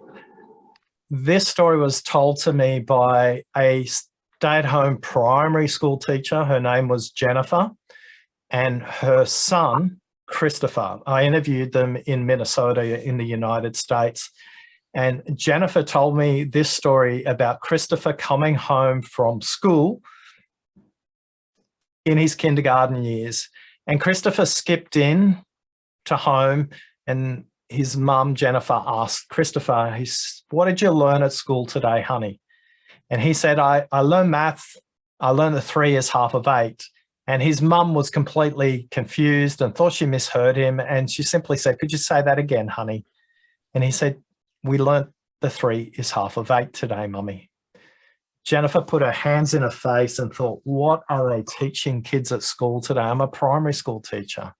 this story was told to me by a stay-at-home primary school teacher. Her name was Jennifer, and her son, Christopher. I interviewed them in Minnesota in the United States. And Jennifer told me this story about Christopher coming home from school in his kindergarten years. And Christopher skipped in to home, and his mum, Jennifer, asked Christopher, what did you learn at school today, honey? And he said, I learned math. I learned that 3 is half of 8. And his mum was completely confused and thought she misheard him. And she simply said, could you say that again, honey? And he said, we learnt the 3 is half of 8 today, mummy. Jennifer put her hands in her face and thought, what are they teaching kids at school today? I'm a primary school teacher.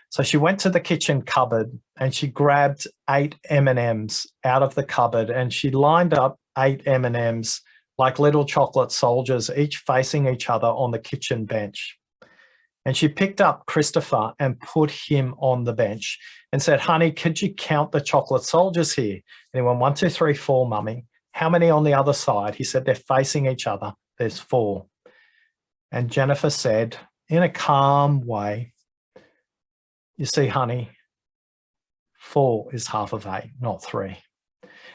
So she went to the kitchen cupboard and she grabbed 8 M&Ms out of the cupboard, and she lined up 8 M&Ms like little chocolate soldiers, each facing each other on the kitchen bench. And she picked up Christopher and put him on the bench and said, honey, could you count the chocolate soldiers here? And he went, 1, 2, 3, 4, mummy. How many on the other side? He said, they're facing each other. There's 4. And Jennifer said, in a calm way, you see, honey, 4 is half of 8, not 3.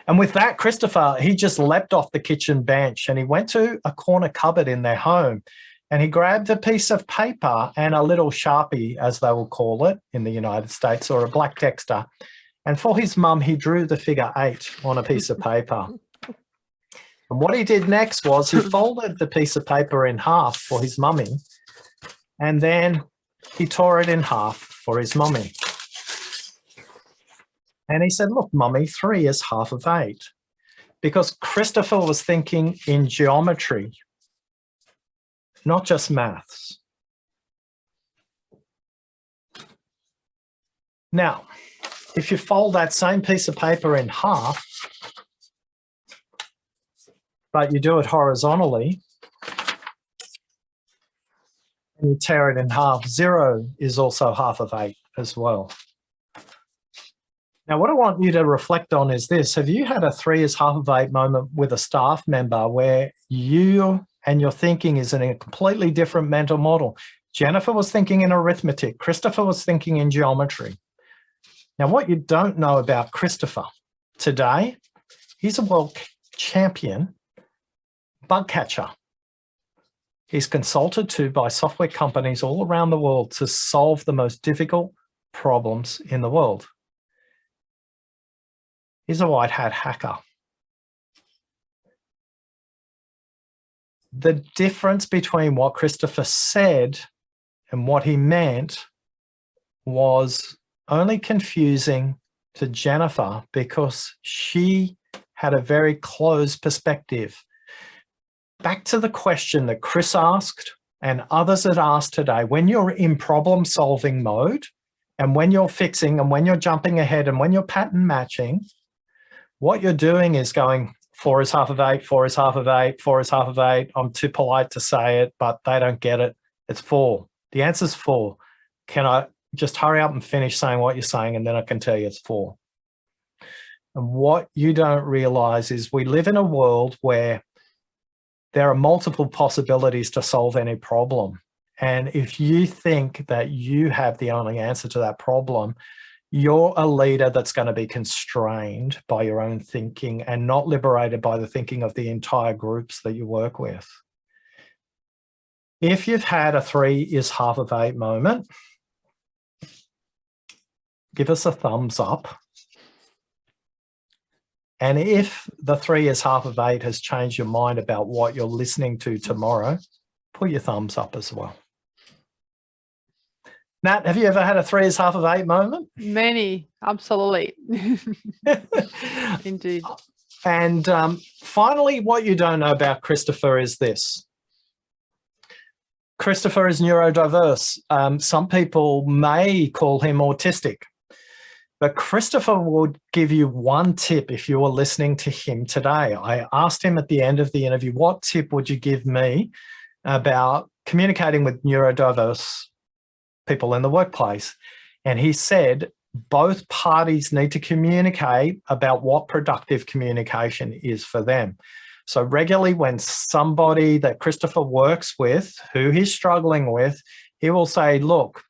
And with that, Christopher, he just leapt off the kitchen bench and he went to a corner cupboard in their home. And he grabbed a piece of paper and a little Sharpie, as they will call it in the United States, or a black texter. And for his mum, he drew the figure 8 on a piece of paper. And what he did next was he folded the piece of paper in half for his mummy. And then he tore it in half for his mummy. And he said, look, mummy, 3 is half of 8. Because Christopher was thinking in geometry, not just maths. Now, if you fold that same piece of paper in half, but you do it horizontally, and you tear it in half, 0 is also half of 8 as well. Now, what I want you to reflect on is this. Have you had a 3 is half of 8 moment with a staff member where you and your thinking is in a completely different mental model? Jennifer was thinking in arithmetic. Christopher was thinking in geometry. Now, what you don't know about Christopher today, he's a world champion bug catcher. He's consulted to by software companies all around the world to solve the most difficult problems in the world. He's a white hat hacker. The difference between what Christopher said and what he meant was only confusing to Jennifer because she had a very closed perspective. Back to the question that Chris asked and others had asked today, when you're in problem-solving mode and when you're fixing and when you're jumping ahead and when you're pattern matching, what you're doing is going, 4 is half of 8, 4 is half of 8, 4 is half of 8. I'm too polite to say it, but they don't get it. It's 4. The answer's 4. Can I just hurry up and finish saying what you're saying, and then I can tell you it's 4. And what you don't realize is we live in a world where there are multiple possibilities to solve any problem. And if you think that you have the only answer to that problem, you're a leader that's going to be constrained by your own thinking and not liberated by the thinking of the entire groups that you work with. If you've had a 3 is half of 8 moment, give us a thumbs up. And if the 3 is half of 8 has changed your mind about what you're listening to tomorrow, put your thumbs up as well. Nat, have you ever had a 3 is half of 8 moment? Many, absolutely. Indeed. And finally, what you don't know about Christopher is this. Christopher is neurodiverse. Some people may call him autistic. But Christopher would give you one tip if you were listening to him today. I asked him at the end of the interview, what tip would you give me about communicating with neurodiverse people in the workplace? And he said, both parties need to communicate about what productive communication is for them. So regularly when somebody that Christopher works with, who he's struggling with, he will say, look,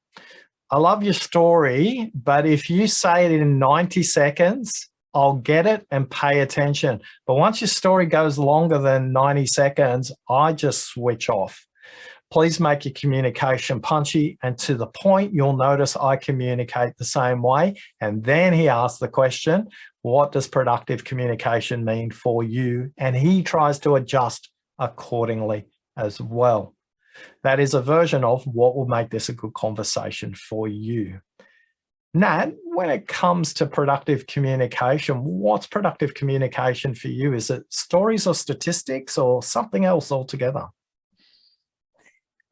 I love your story, but if you say it in 90 seconds, I'll get it and pay attention. But once your story goes longer than 90 seconds, I just switch off. Please make your communication punchy and to the point. You'll notice I communicate the same way. And then he asks the question, what does productive communication mean for you? And he tries to adjust accordingly as well. That is a version of what will make this a good conversation for you. Nat, when it comes to productive communication, what's productive communication for you? Is it stories or statistics or something else altogether?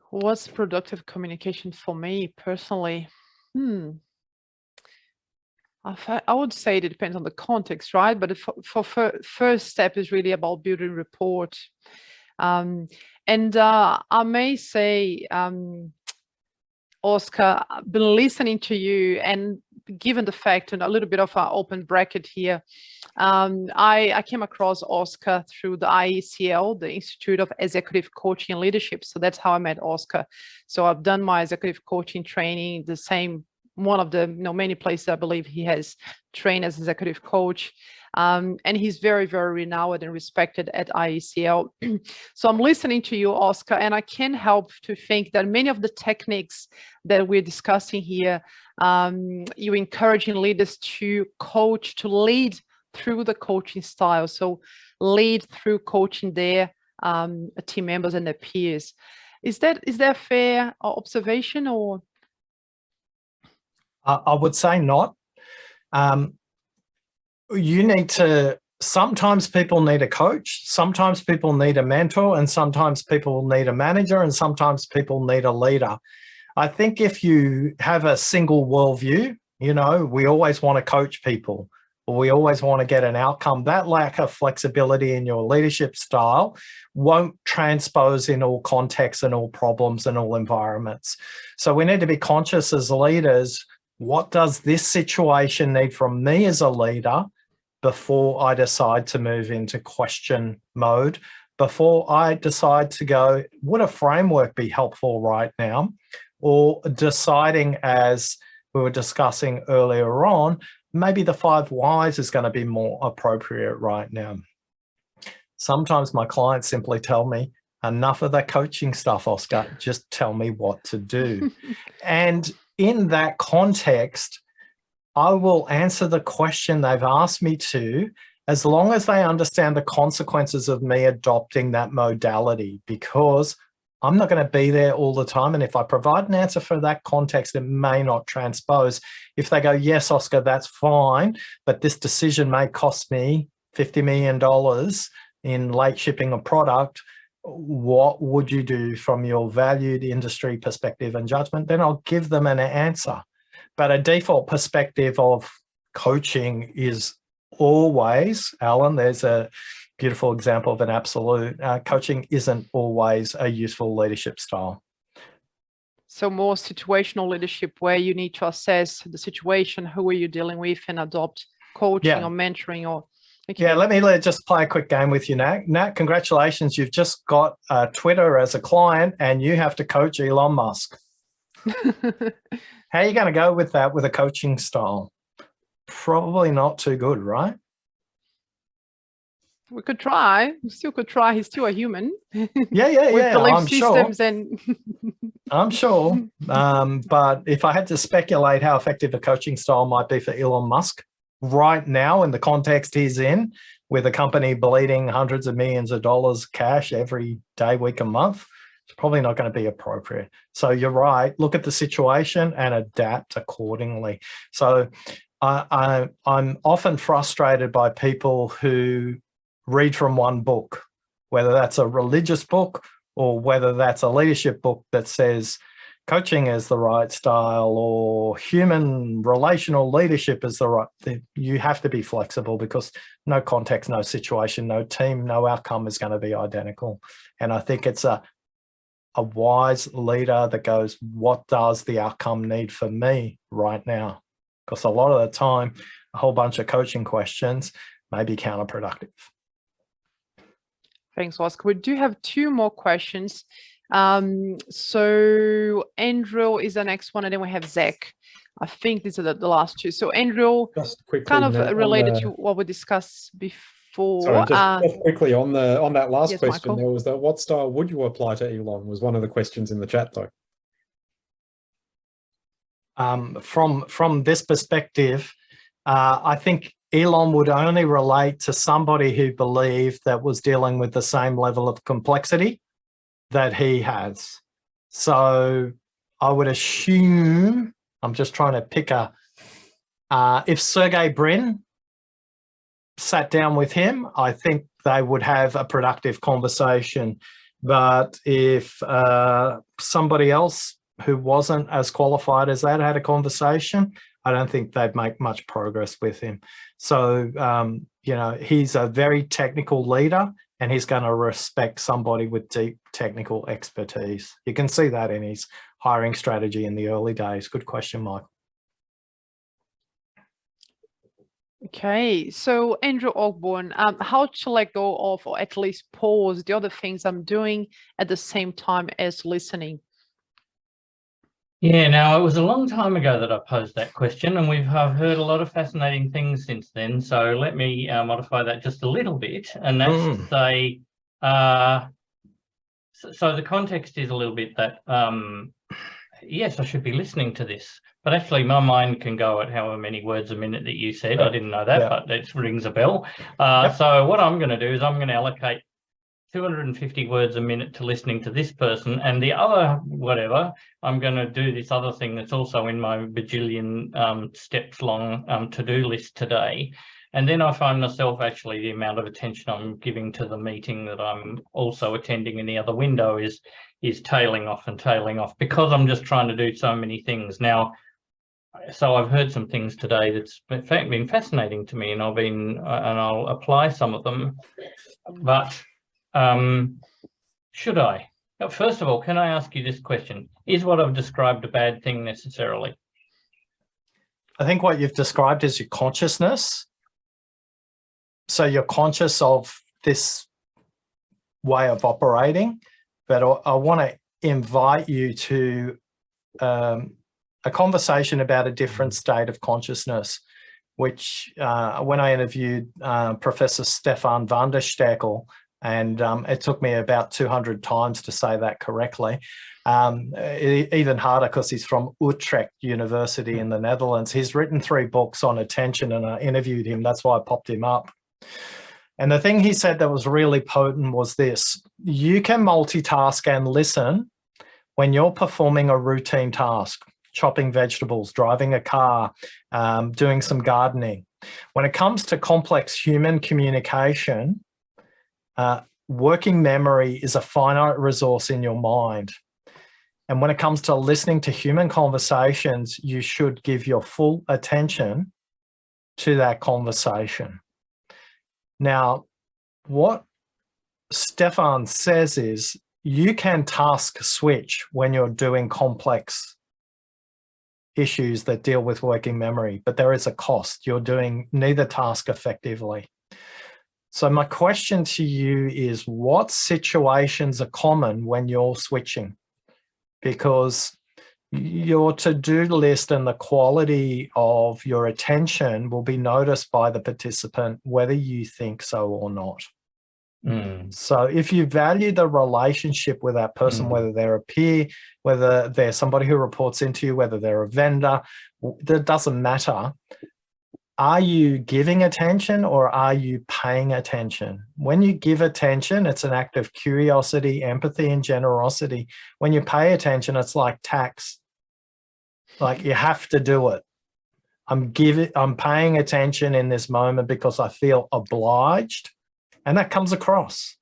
What's productive communication for me personally? I would say it depends on the context, right? But first step is really about building rapport. And I may say, Oscar, I've been listening to you, and given the fact, and a little bit of an open bracket here, I came across Oscar through the IECL, the Institute of Executive Coaching and Leadership. So that's how I met Oscar. So I've done my executive coaching training, the same, one of the many places I believe he has trained as executive coach. And he's very, very renowned and respected at IECL. So I'm listening to you, Oscar, and I can't help to think that many of the techniques that we're discussing here, you're encouraging leaders to coach, to lead through the coaching style. So lead through coaching their team members and their peers. Is that a fair observation, or? I would say not. You need to, sometimes people need a coach, sometimes people need a mentor, and sometimes people need a manager, and sometimes people need a leader. I think if you have a single worldview, we always want to coach people, or we always want to get an outcome. That lack of flexibility in your leadership style won't transpose in all contexts and all problems and all environments. So we need to be conscious as leaders, what does this situation need from me as a leader before I decide to move into question mode, before I decide to go, would a framework be helpful right now? Or deciding, as we were discussing earlier on, maybe the 5 whys is going to be more appropriate right now. Sometimes my clients simply tell me, enough of that coaching stuff, Oscar, just tell me what to do. And in that context, I will answer the question they've asked me to, as long as they understand the consequences of me adopting that modality, because I'm not going to be there all the time. And if I provide an answer for that context, it may not transpose. If they go, yes, Oscar, that's fine, but this decision may cost me $50 million in late shipping a product, what would you do from your valued industry perspective and judgment? Then I'll give them an answer. But a default perspective of coaching is always, Alan, there's a beautiful example of an absolute, coaching isn't always a useful leadership style. So more situational leadership, where you need to assess the situation, who are you dealing with, and adopt coaching or mentoring or... Okay. Yeah, let me just play a quick game with you, Nat. Nat, congratulations. You've just got Twitter as a client and you have to coach Elon Musk. How are you going to go with that with a coaching style? Probably not too good, right? We could try. We still could try. He's still a human. Yeah. With belief I'm systems sure. And I'm sure. But if I had to speculate how effective a coaching style might be for Elon Musk right now in the context he's in, with a company bleeding hundreds of millions of dollars cash every day, week, and month, it's probably not going to be appropriate. So you're right. Look at the situation and adapt accordingly. So I'm often frustrated by people who read from one book, whether that's a religious book or whether that's a leadership book that says coaching is the right style or human relational leadership is the right thing. You have to be flexible, because no context, no situation, no team, no outcome is going to be identical. And I think it's a wise leader that goes, what does the outcome need for me right now? Because a lot of the time, a whole bunch of coaching questions may be counterproductive. Thanks, Oscar. We do have 2 more questions. So Andrew is the next one, and then we have Zack. I think these are the last 2. So Andrew, just quickly, kind of related to what we discussed before. Sorry, just quickly on that last yes, question, Michael. there was that, what style would you apply to Elon, was one of the questions in the chat though. From this perspective, I think Elon would only relate to somebody who believed that was dealing with the same level of complexity that he has. So I would assume, I'm just trying to pick if Sergey Brin sat down with him, I think they would have a productive conversation. But if somebody else who wasn't as qualified as that had a conversation, I don't think they'd make much progress with him. So, you know, he's a very technical leader, and he's going to respect somebody with deep technical expertise. You can see that in his hiring strategy in the early days. Good question, Mike. Okay, so Andrew Ogborn, how to let go of, or at least pause the other things I'm doing at the same time as listening? Yeah, now it was a long time ago that I posed that question, and I've heard a lot of fascinating things since then. So let me modify that just a little bit, and that's to say, so the context is a little bit that, yes, I should be listening to this, but actually my mind can go at however many words a minute that you said. I didn't know that, but it rings a bell. So what I'm going to do is I'm going to allocate 250 words a minute to listening to this person, and the other whatever, I'm going to do this other thing that's also in my bajillion steps long to-do list today. And then I find myself actually the amount of attention I'm giving to the meeting that I'm also attending in the other window is tailing off and tailing off, because I'm just trying to do so many things. Now, so I've heard some things today that's been fascinating to me, and I'll apply some of them, but should I? First of all, can I ask you this question? Is what I've described a bad thing necessarily? I think what you've described is your consciousness. So you're conscious of this way of operating, but I want to invite you to a conversation about a different state of consciousness, which when I interviewed Professor Stefan van der Stekkel, and it took me about 200 times to say that correctly. Even harder because he's from Utrecht University in the Netherlands. He's written 3 books on attention, and I interviewed him. That's why I popped him up. And the thing he said that was really potent was this: you can multitask and listen when you're performing a routine task, chopping vegetables, driving a car, doing some gardening. When it comes to complex human communication, working memory is a finite resource in your mind. And when it comes to listening to human conversations, you should give your full attention to that conversation. Now, what Stefan says is you can task switch when you're doing complex issues that deal with working memory, but there is a cost. You're doing neither task effectively. So my question to you is, what situations are common when you're switching? Because your to-do list and the quality of your attention will be noticed by the participant, whether you think so or not. So if you value the relationship with that person, whether they're a peer, whether they're somebody who reports into you, whether they're a vendor, that doesn't matter. Are you giving attention or are you paying attention? When you give attention, it's an act of curiosity, empathy, and generosity. When you pay attention, it's like tax. Like, you have to do it. I'm paying attention in this moment because I feel obliged, and that comes across.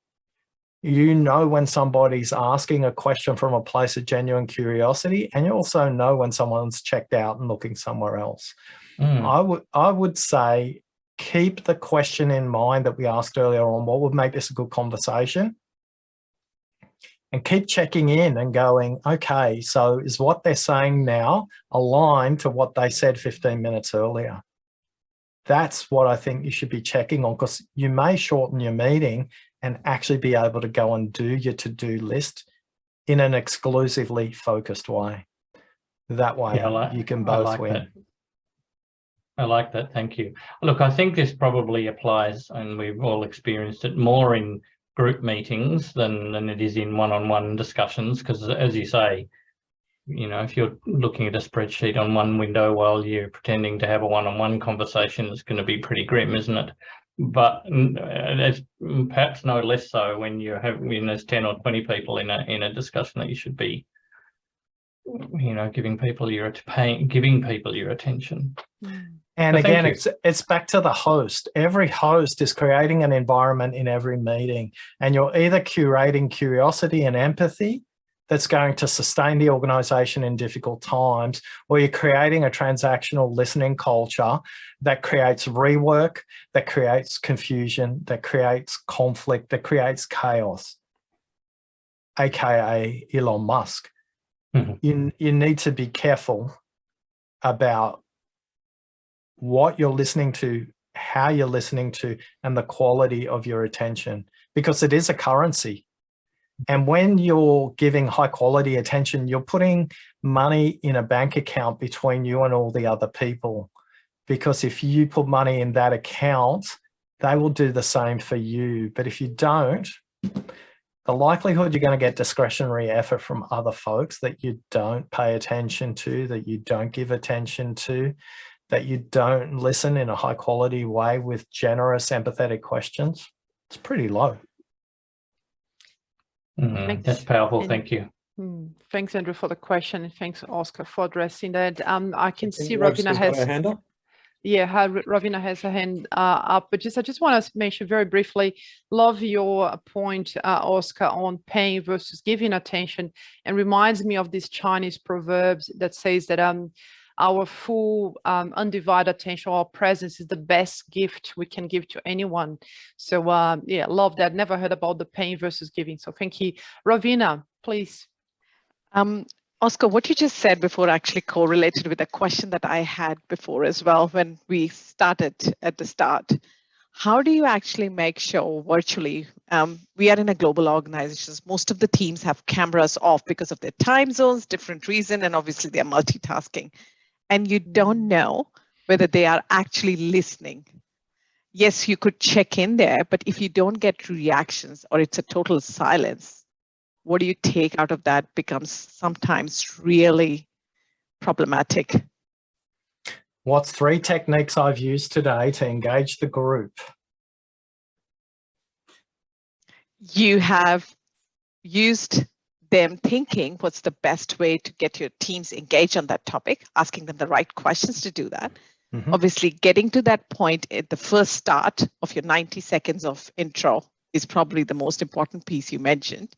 You know when somebody's asking a question from a place of genuine curiosity, and you also know when someone's checked out and looking somewhere else. I would say keep the question in mind that we asked earlier on, what would make this a good conversation? And keep checking in and going, okay, so is what they're saying now aligned to what they said 15 minutes earlier? That's what I think you should be checking on, because you may shorten your meeting and actually be able to go and do your to-do list in an exclusively focused way. That way you can both win. I like that. Thank you. Look, I think this probably applies, and we've all experienced it more in group meetings than it is in one-on-one discussions, because as you say, you know, if you're looking at a spreadsheet on one window while you're pretending to have a one-on-one conversation, it's going to be pretty grim, isn't it? But it's perhaps no less so when you have, when there's 10 or 20 people in a discussion, that you should be, you know, giving people your attention. And again, it's back to the host. Every host is creating an environment in every meeting, and you're either curating curiosity and empathy that's going to sustain the organization in difficult times, or you're creating a transactional listening culture that creates rework, that creates confusion, that creates conflict, that creates chaos, aka Elon Musk. You need to be careful about what you're listening to, how you're listening to, and the quality of your attention, because it is a currency. And when you're giving high quality attention, you're putting money in a bank account between you and all the other people. Because if you put money in that account, they will do the same for you. But if you don't, the likelihood you're going to get discretionary effort from other folks that you don't pay attention to, that you don't give attention to, that you don't listen in a high quality way with generous, empathetic questions, it's pretty low. That's powerful. Thank you. Thanks, Andrew, for the question, and thanks, Oscar, for addressing that. I can see Rav's Ravina got has her hand up. Yeah, Ravina has her hand up, but I just want to mention very briefly, love your point, Oscar, on paying versus giving attention, and reminds me of this Chinese proverbs that says that our full undivided attention, our presence is the best gift we can give to anyone. So yeah, love that. Never heard about the paying versus giving. So thank you. Ravina, please. Oscar, what you just said before actually correlated with a question that I had before as well when we started at the start. How do you actually make sure virtually, we are in a global organization, most of the teams have cameras off because of their time zones, different reason, and obviously they're multitasking. And you don't know whether they are actually listening. Yes, you could check in there, but if you don't get reactions or it's a total silence, what do you take out of that becomes sometimes really problematic. What's 3 techniques I've used today to engage the group? You have used them thinking what's the best way to get your teams engaged on that topic, asking them the right questions to do that. Obviously, getting to that point at the first start of your 90 seconds of intro is probably the most important piece you mentioned.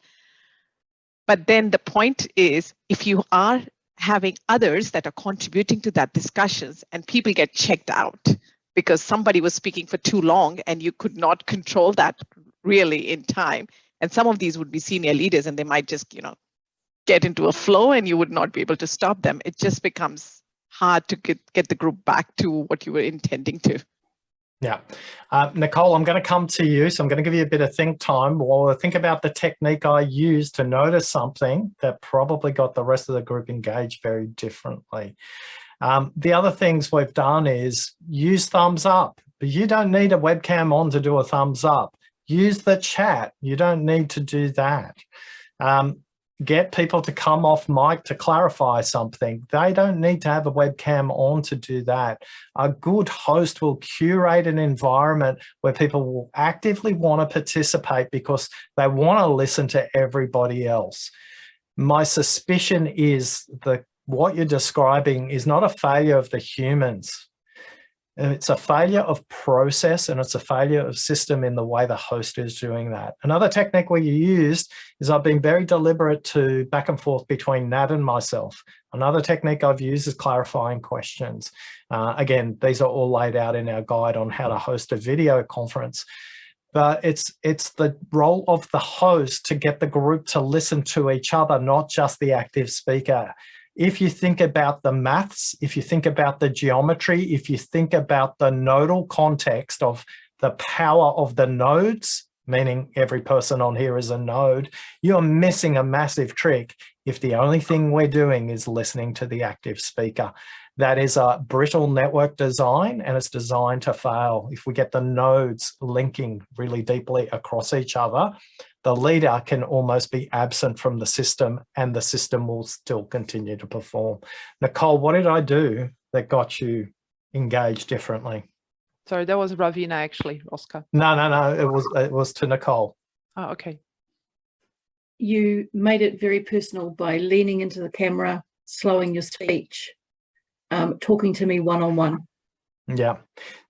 But then the point is, if you are having others that are contributing to that discussions and people get checked out because somebody was speaking for too long and you could not control that really in time. And some of these would be senior leaders and they might just, get into a flow and you would not be able to stop them. It just becomes hard to get the group back to what you were intending to. Yeah. Nicole, I'm going to come to you. So I'm going to give you a bit of think time while I think about the technique I used to notice something that probably got the rest of the group engaged very differently. The other things we've done is use thumbs up, but you don't need a webcam on to do a thumbs up. Use the chat. You don't need to do that. Get people to come off mic to clarify something. They don't need to have a webcam on to do that. A good host will curate an environment where people will actively want to participate because they want to listen to everybody else. My suspicion is that what you're describing is not a failure of the humans. It's a failure of process and it's a failure of system in the way the host is doing that. Another technique we used is I've been very deliberate to back and forth between Nat and myself. Another technique I've used is clarifying questions. Again, these are all laid out in our guide on how to host a video conference. But it's the role of the host to get the group to listen to each other, not just the active speaker. If you think about the maths, if you think about the geometry, if you think about the nodal context of the power of the nodes, meaning every person on here is a node, you're missing a massive trick if the only thing we're doing is listening to the active speaker. That is a brittle network design and it's designed to fail. If we get the nodes linking really deeply across each other, the leader can almost be absent from the system and the system will still continue to perform. Nicole, what did I do that got you engaged differently? Sorry, that was Ravina actually, Oscar. No, it was to Nicole. Oh, okay. You made it very personal by leaning into the camera, slowing your speech, talking to me one-on-one. Yeah.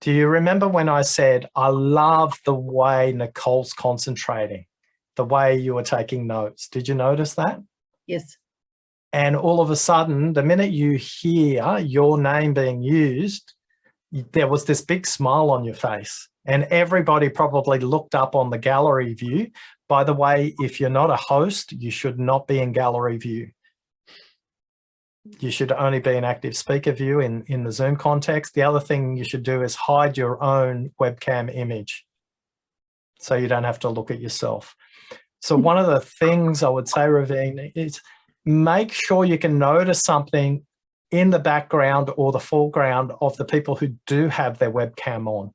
Do you remember when I said, I love the way Nicole's concentrating, the way you were taking notes? Did you notice that? Yes. And all of a sudden, the minute you hear your name being used, there was this big smile on your face. And everybody probably looked up on the gallery view. By the way, if you're not a host, you should not be in gallery view. You should only be in active speaker view in the Zoom context. The other thing you should do is hide your own webcam image so you don't have to look at yourself. So one of the things I would say, Rivana, is make sure you can notice something in the background or the foreground of the people who do have their webcam on.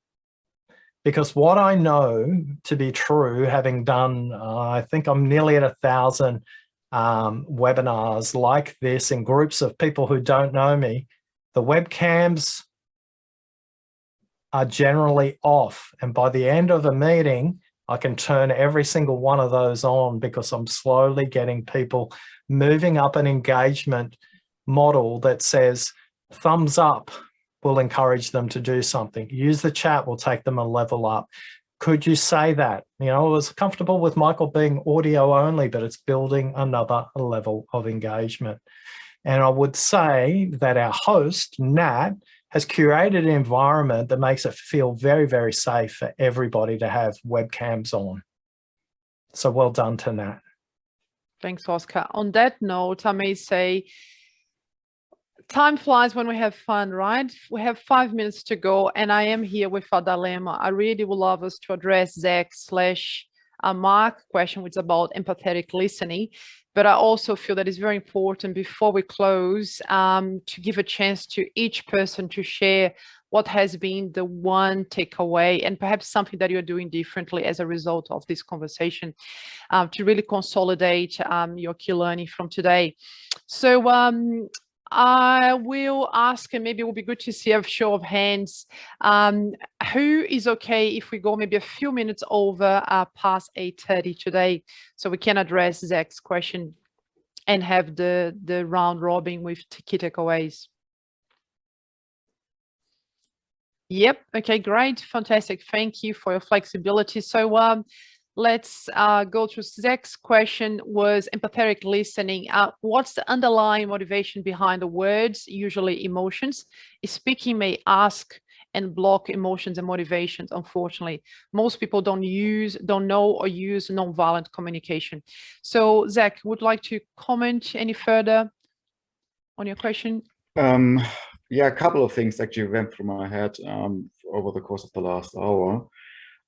Because what I know to be true, having done, I think I'm nearly at 1,000 webinars like this in groups of people who don't know me, the webcams are generally off. And by the end of the meeting, I can turn every single one of those on because I'm slowly getting people moving up an engagement model that says thumbs up will encourage them to do something. Use the chat will take them a level up. Could you say that? You know, I was comfortable with Michael being audio only, but it's building another level of engagement. And I would say that our host, Nat, has curated an environment that makes it feel very, very safe for everybody to have webcams on. So well done to Nat. Thanks, Oscar. On that note, I may say, time flies when we have fun, right? We have 5 minutes to go, and I am here with a dilemma. I really would love us to address Zack/Mark question, which is about empathetic listening. But I also feel that it's very important before we close to give a chance to each person to share what has been the one takeaway and perhaps something that you're doing differently as a result of this conversation to really consolidate your key learning from today. So I will ask, and maybe it will be good to see a show of hands, who is okay if we go maybe a few minutes over past 8:30 today, so we can address Zack's question and have the round robin with key takeaways. Yep, okay, great, fantastic. Thank you for your flexibility. So let's go through Zack's question was empathetic listening. What's the underlying motivation behind the words, usually emotions? Speaking may ask and block emotions and motivations, unfortunately. Most people don't know or use nonviolent communication. So Zack, would like to comment any further on your question? Yeah, a couple of things actually went through my head over the course of the last hour.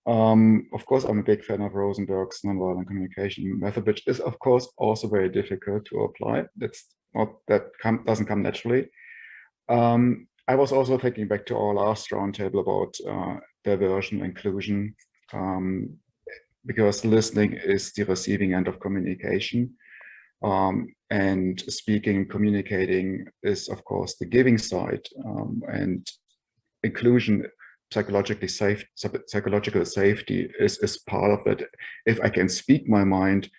Of course, I'm a big fan of Rosenberg's nonviolent communication method, which is, of course, also very difficult to apply. Doesn't come naturally. I was also thinking back to our last roundtable about diversion, inclusion, because listening is the receiving end of communication. And speaking, communicating is, of course, the giving side, and inclusion, psychological safety is part of it. If I can speak my mind,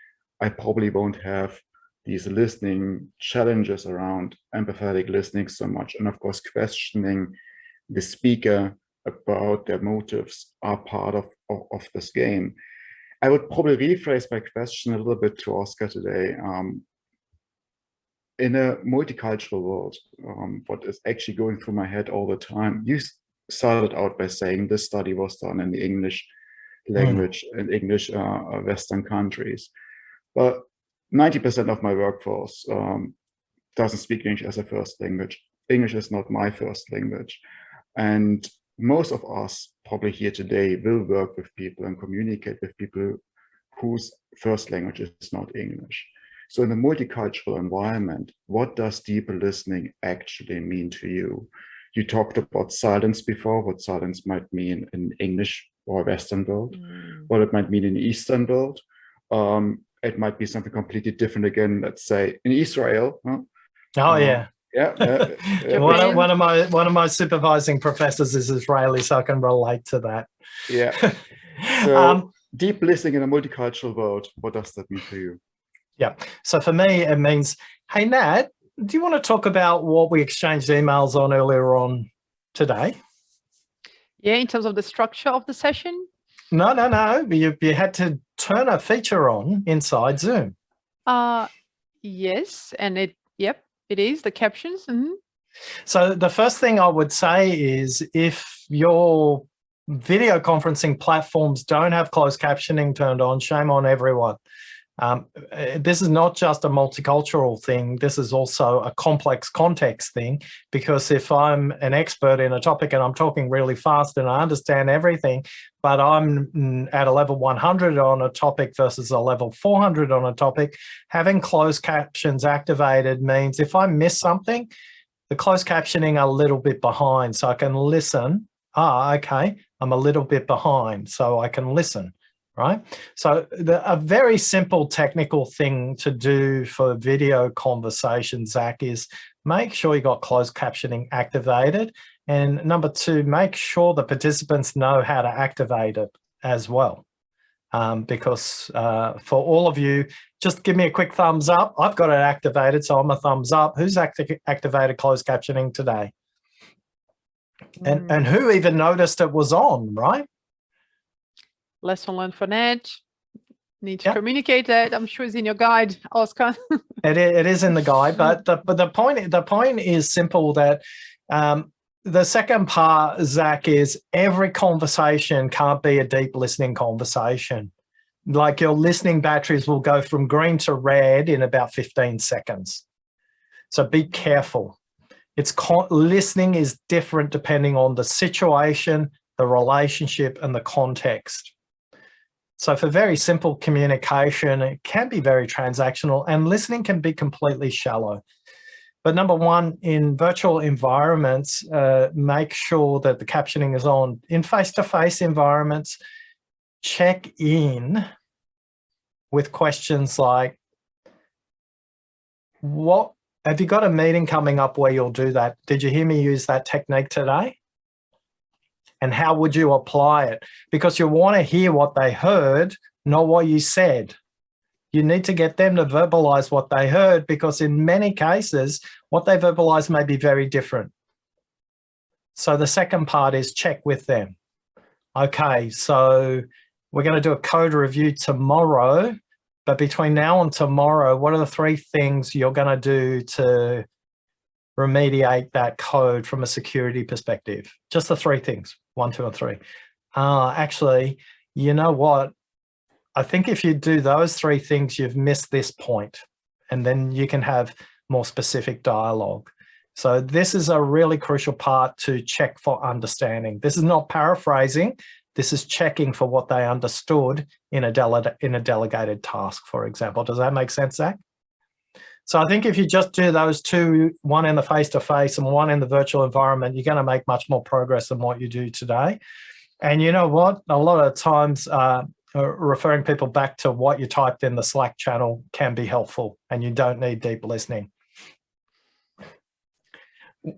I probably won't have these listening challenges around empathetic listening so much. And of course, questioning the speaker about their motives are part of this game. I would probably rephrase my question a little bit to Oscar today. In a multicultural world, what is actually going through my head all the time, you started out by saying this study was done in the English language and English Western countries. But 90% of my workforce doesn't speak English as a first language. English is not my first language. And most of us probably here today will work with people and communicate with people whose first language is not English. So in a multicultural environment, what does deeper listening actually mean to you? You talked about silence before, what silence might mean in English or Western world, what it might mean in the Eastern world. It might be something completely different again, let's say in Israel. Huh? Oh, yeah. Yeah. One of my supervising professors is Israeli, so I can relate to that. Yeah. So deep listening in a multicultural world, what does that mean to you? Yeah. So for me, it means, hey, Nat, do you want to talk about what we exchanged emails on earlier on today? Yeah, in terms of the structure of the session? No. You had to turn a feature on inside Zoom. Yes, and it is the captions. So the first thing I would say is if your video conferencing platforms don't have closed captioning turned on, shame on everyone. This is not just a multicultural thing. This is also a complex context thing, because if I'm an expert in a topic and I'm talking really fast and I understand everything, but I'm at a level 100 on a topic versus a level 400 on a topic, having closed captions activated means if I miss something, the closed captioning are a little bit behind, so I can listen. Okay, I'm a little bit behind, so I can listen. Right? So a very simple technical thing to do for video conversations, Zack, is make sure you got closed captioning activated. And number two, make sure the participants know how to activate it as well. Because for all of you, just give me a quick thumbs up. I've got it activated, so I'm a thumbs up. Who's activated closed captioning today? And who even noticed it was on, right? Lesson learned for Ned. Need to communicate that. I'm sure it's in your guide, Oscar. It is in the guide, but the point is simple, that the second part, Zack, is every conversation can't be a deep listening conversation. Like your listening batteries will go from green to red in about 15 seconds. So be careful. Listening is different depending on the situation, the relationship, and the context. So for very simple communication, it can be very transactional, and listening can be completely shallow. But number one, in virtual environments, make sure that the captioning is on. In face-to-face environments, check in with questions like, have you got a meeting coming up where you'll do that? Did you hear me use that technique today? And how would you apply it? Because you want to hear what they heard, not what you said. You need to get them to verbalize what they heard, because in many cases, what they verbalize may be very different. So the second part is check with them. Okay, so we're going to do a code review tomorrow, but between now and tomorrow, what are the 3 things you're going to do to remediate that code from a security perspective? Just the 3 things, 1, 2, and 3. Actually, you know what? I think if you do those 3 things, you've missed this point, and then you can have more specific dialogue. So this is a really crucial part to check for understanding. This is not paraphrasing. This is checking for what they understood in a delegated task, for example. Does that make sense, Zack? So I think if you just do those 2, one in the face-to-face and one in the virtual environment, you're going to make much more progress than what you do today. And you know what? A lot of times referring people back to what you typed in the Slack channel can be helpful, and you don't need deep listening.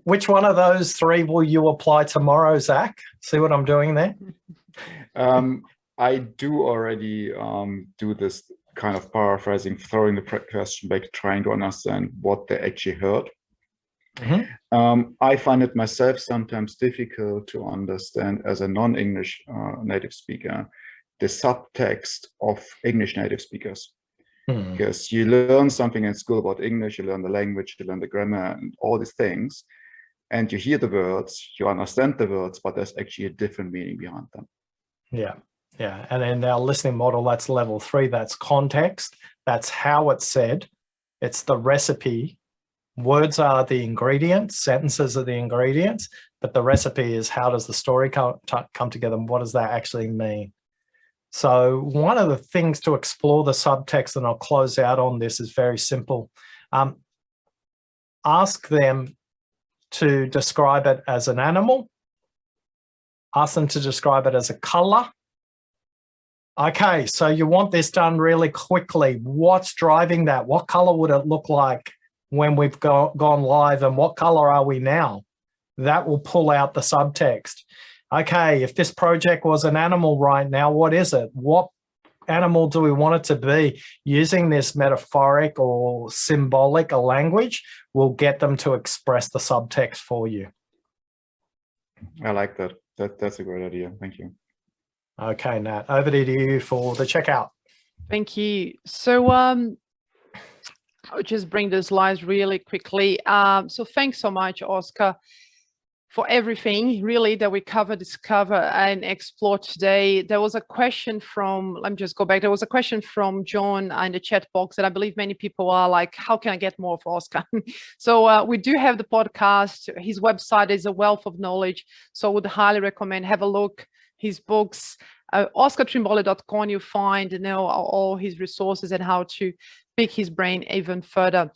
Which one of those 3 will you apply tomorrow, Zack? See what I'm doing there? I do already do this kind of paraphrasing, throwing the question back, trying to understand what they actually heard. I find it myself sometimes difficult to understand, as a non-English native speaker, the subtext of English native speakers. Because you learn something in school about English, you learn the language, you learn the grammar and all these things, and you hear the words, you understand the words, but there's actually a different meaning behind them. Yeah, and in our listening model, that's level 3, that's context, that's how it's said, it's the recipe. Words are the ingredients, sentences are the ingredients, but the recipe is how does the story come together, and what does that actually mean? So one of the things to explore the subtext, and I'll close out on this, is very simple. Ask them to describe it as an animal. Ask them to describe it as a color. Okay, so you want this done really quickly. What's driving that? What color would it look like when we've gone live, and what color are we now? That will pull out the subtext. Okay, if this project was an animal right now, what is it? What animal do we want it to be? Using this metaphoric or symbolic a language will get them to express the subtext for you. I like that. That's a great idea. Thank you. Okay, Nat, over to you for the checkout. Thank you. So I'll just bring the slides really quickly. So thanks so much, Oscar, for everything really that we discover and explore today. There was a question from, let me just go back. There was a question from John in the chat box, and I believe many people are like, how can I get more of Oscar? So we do have the podcast. His website is a wealth of knowledge. So I would highly recommend, have a look, his books, oscartrimboli.com, you'll find all his resources and how to pick his brain even further.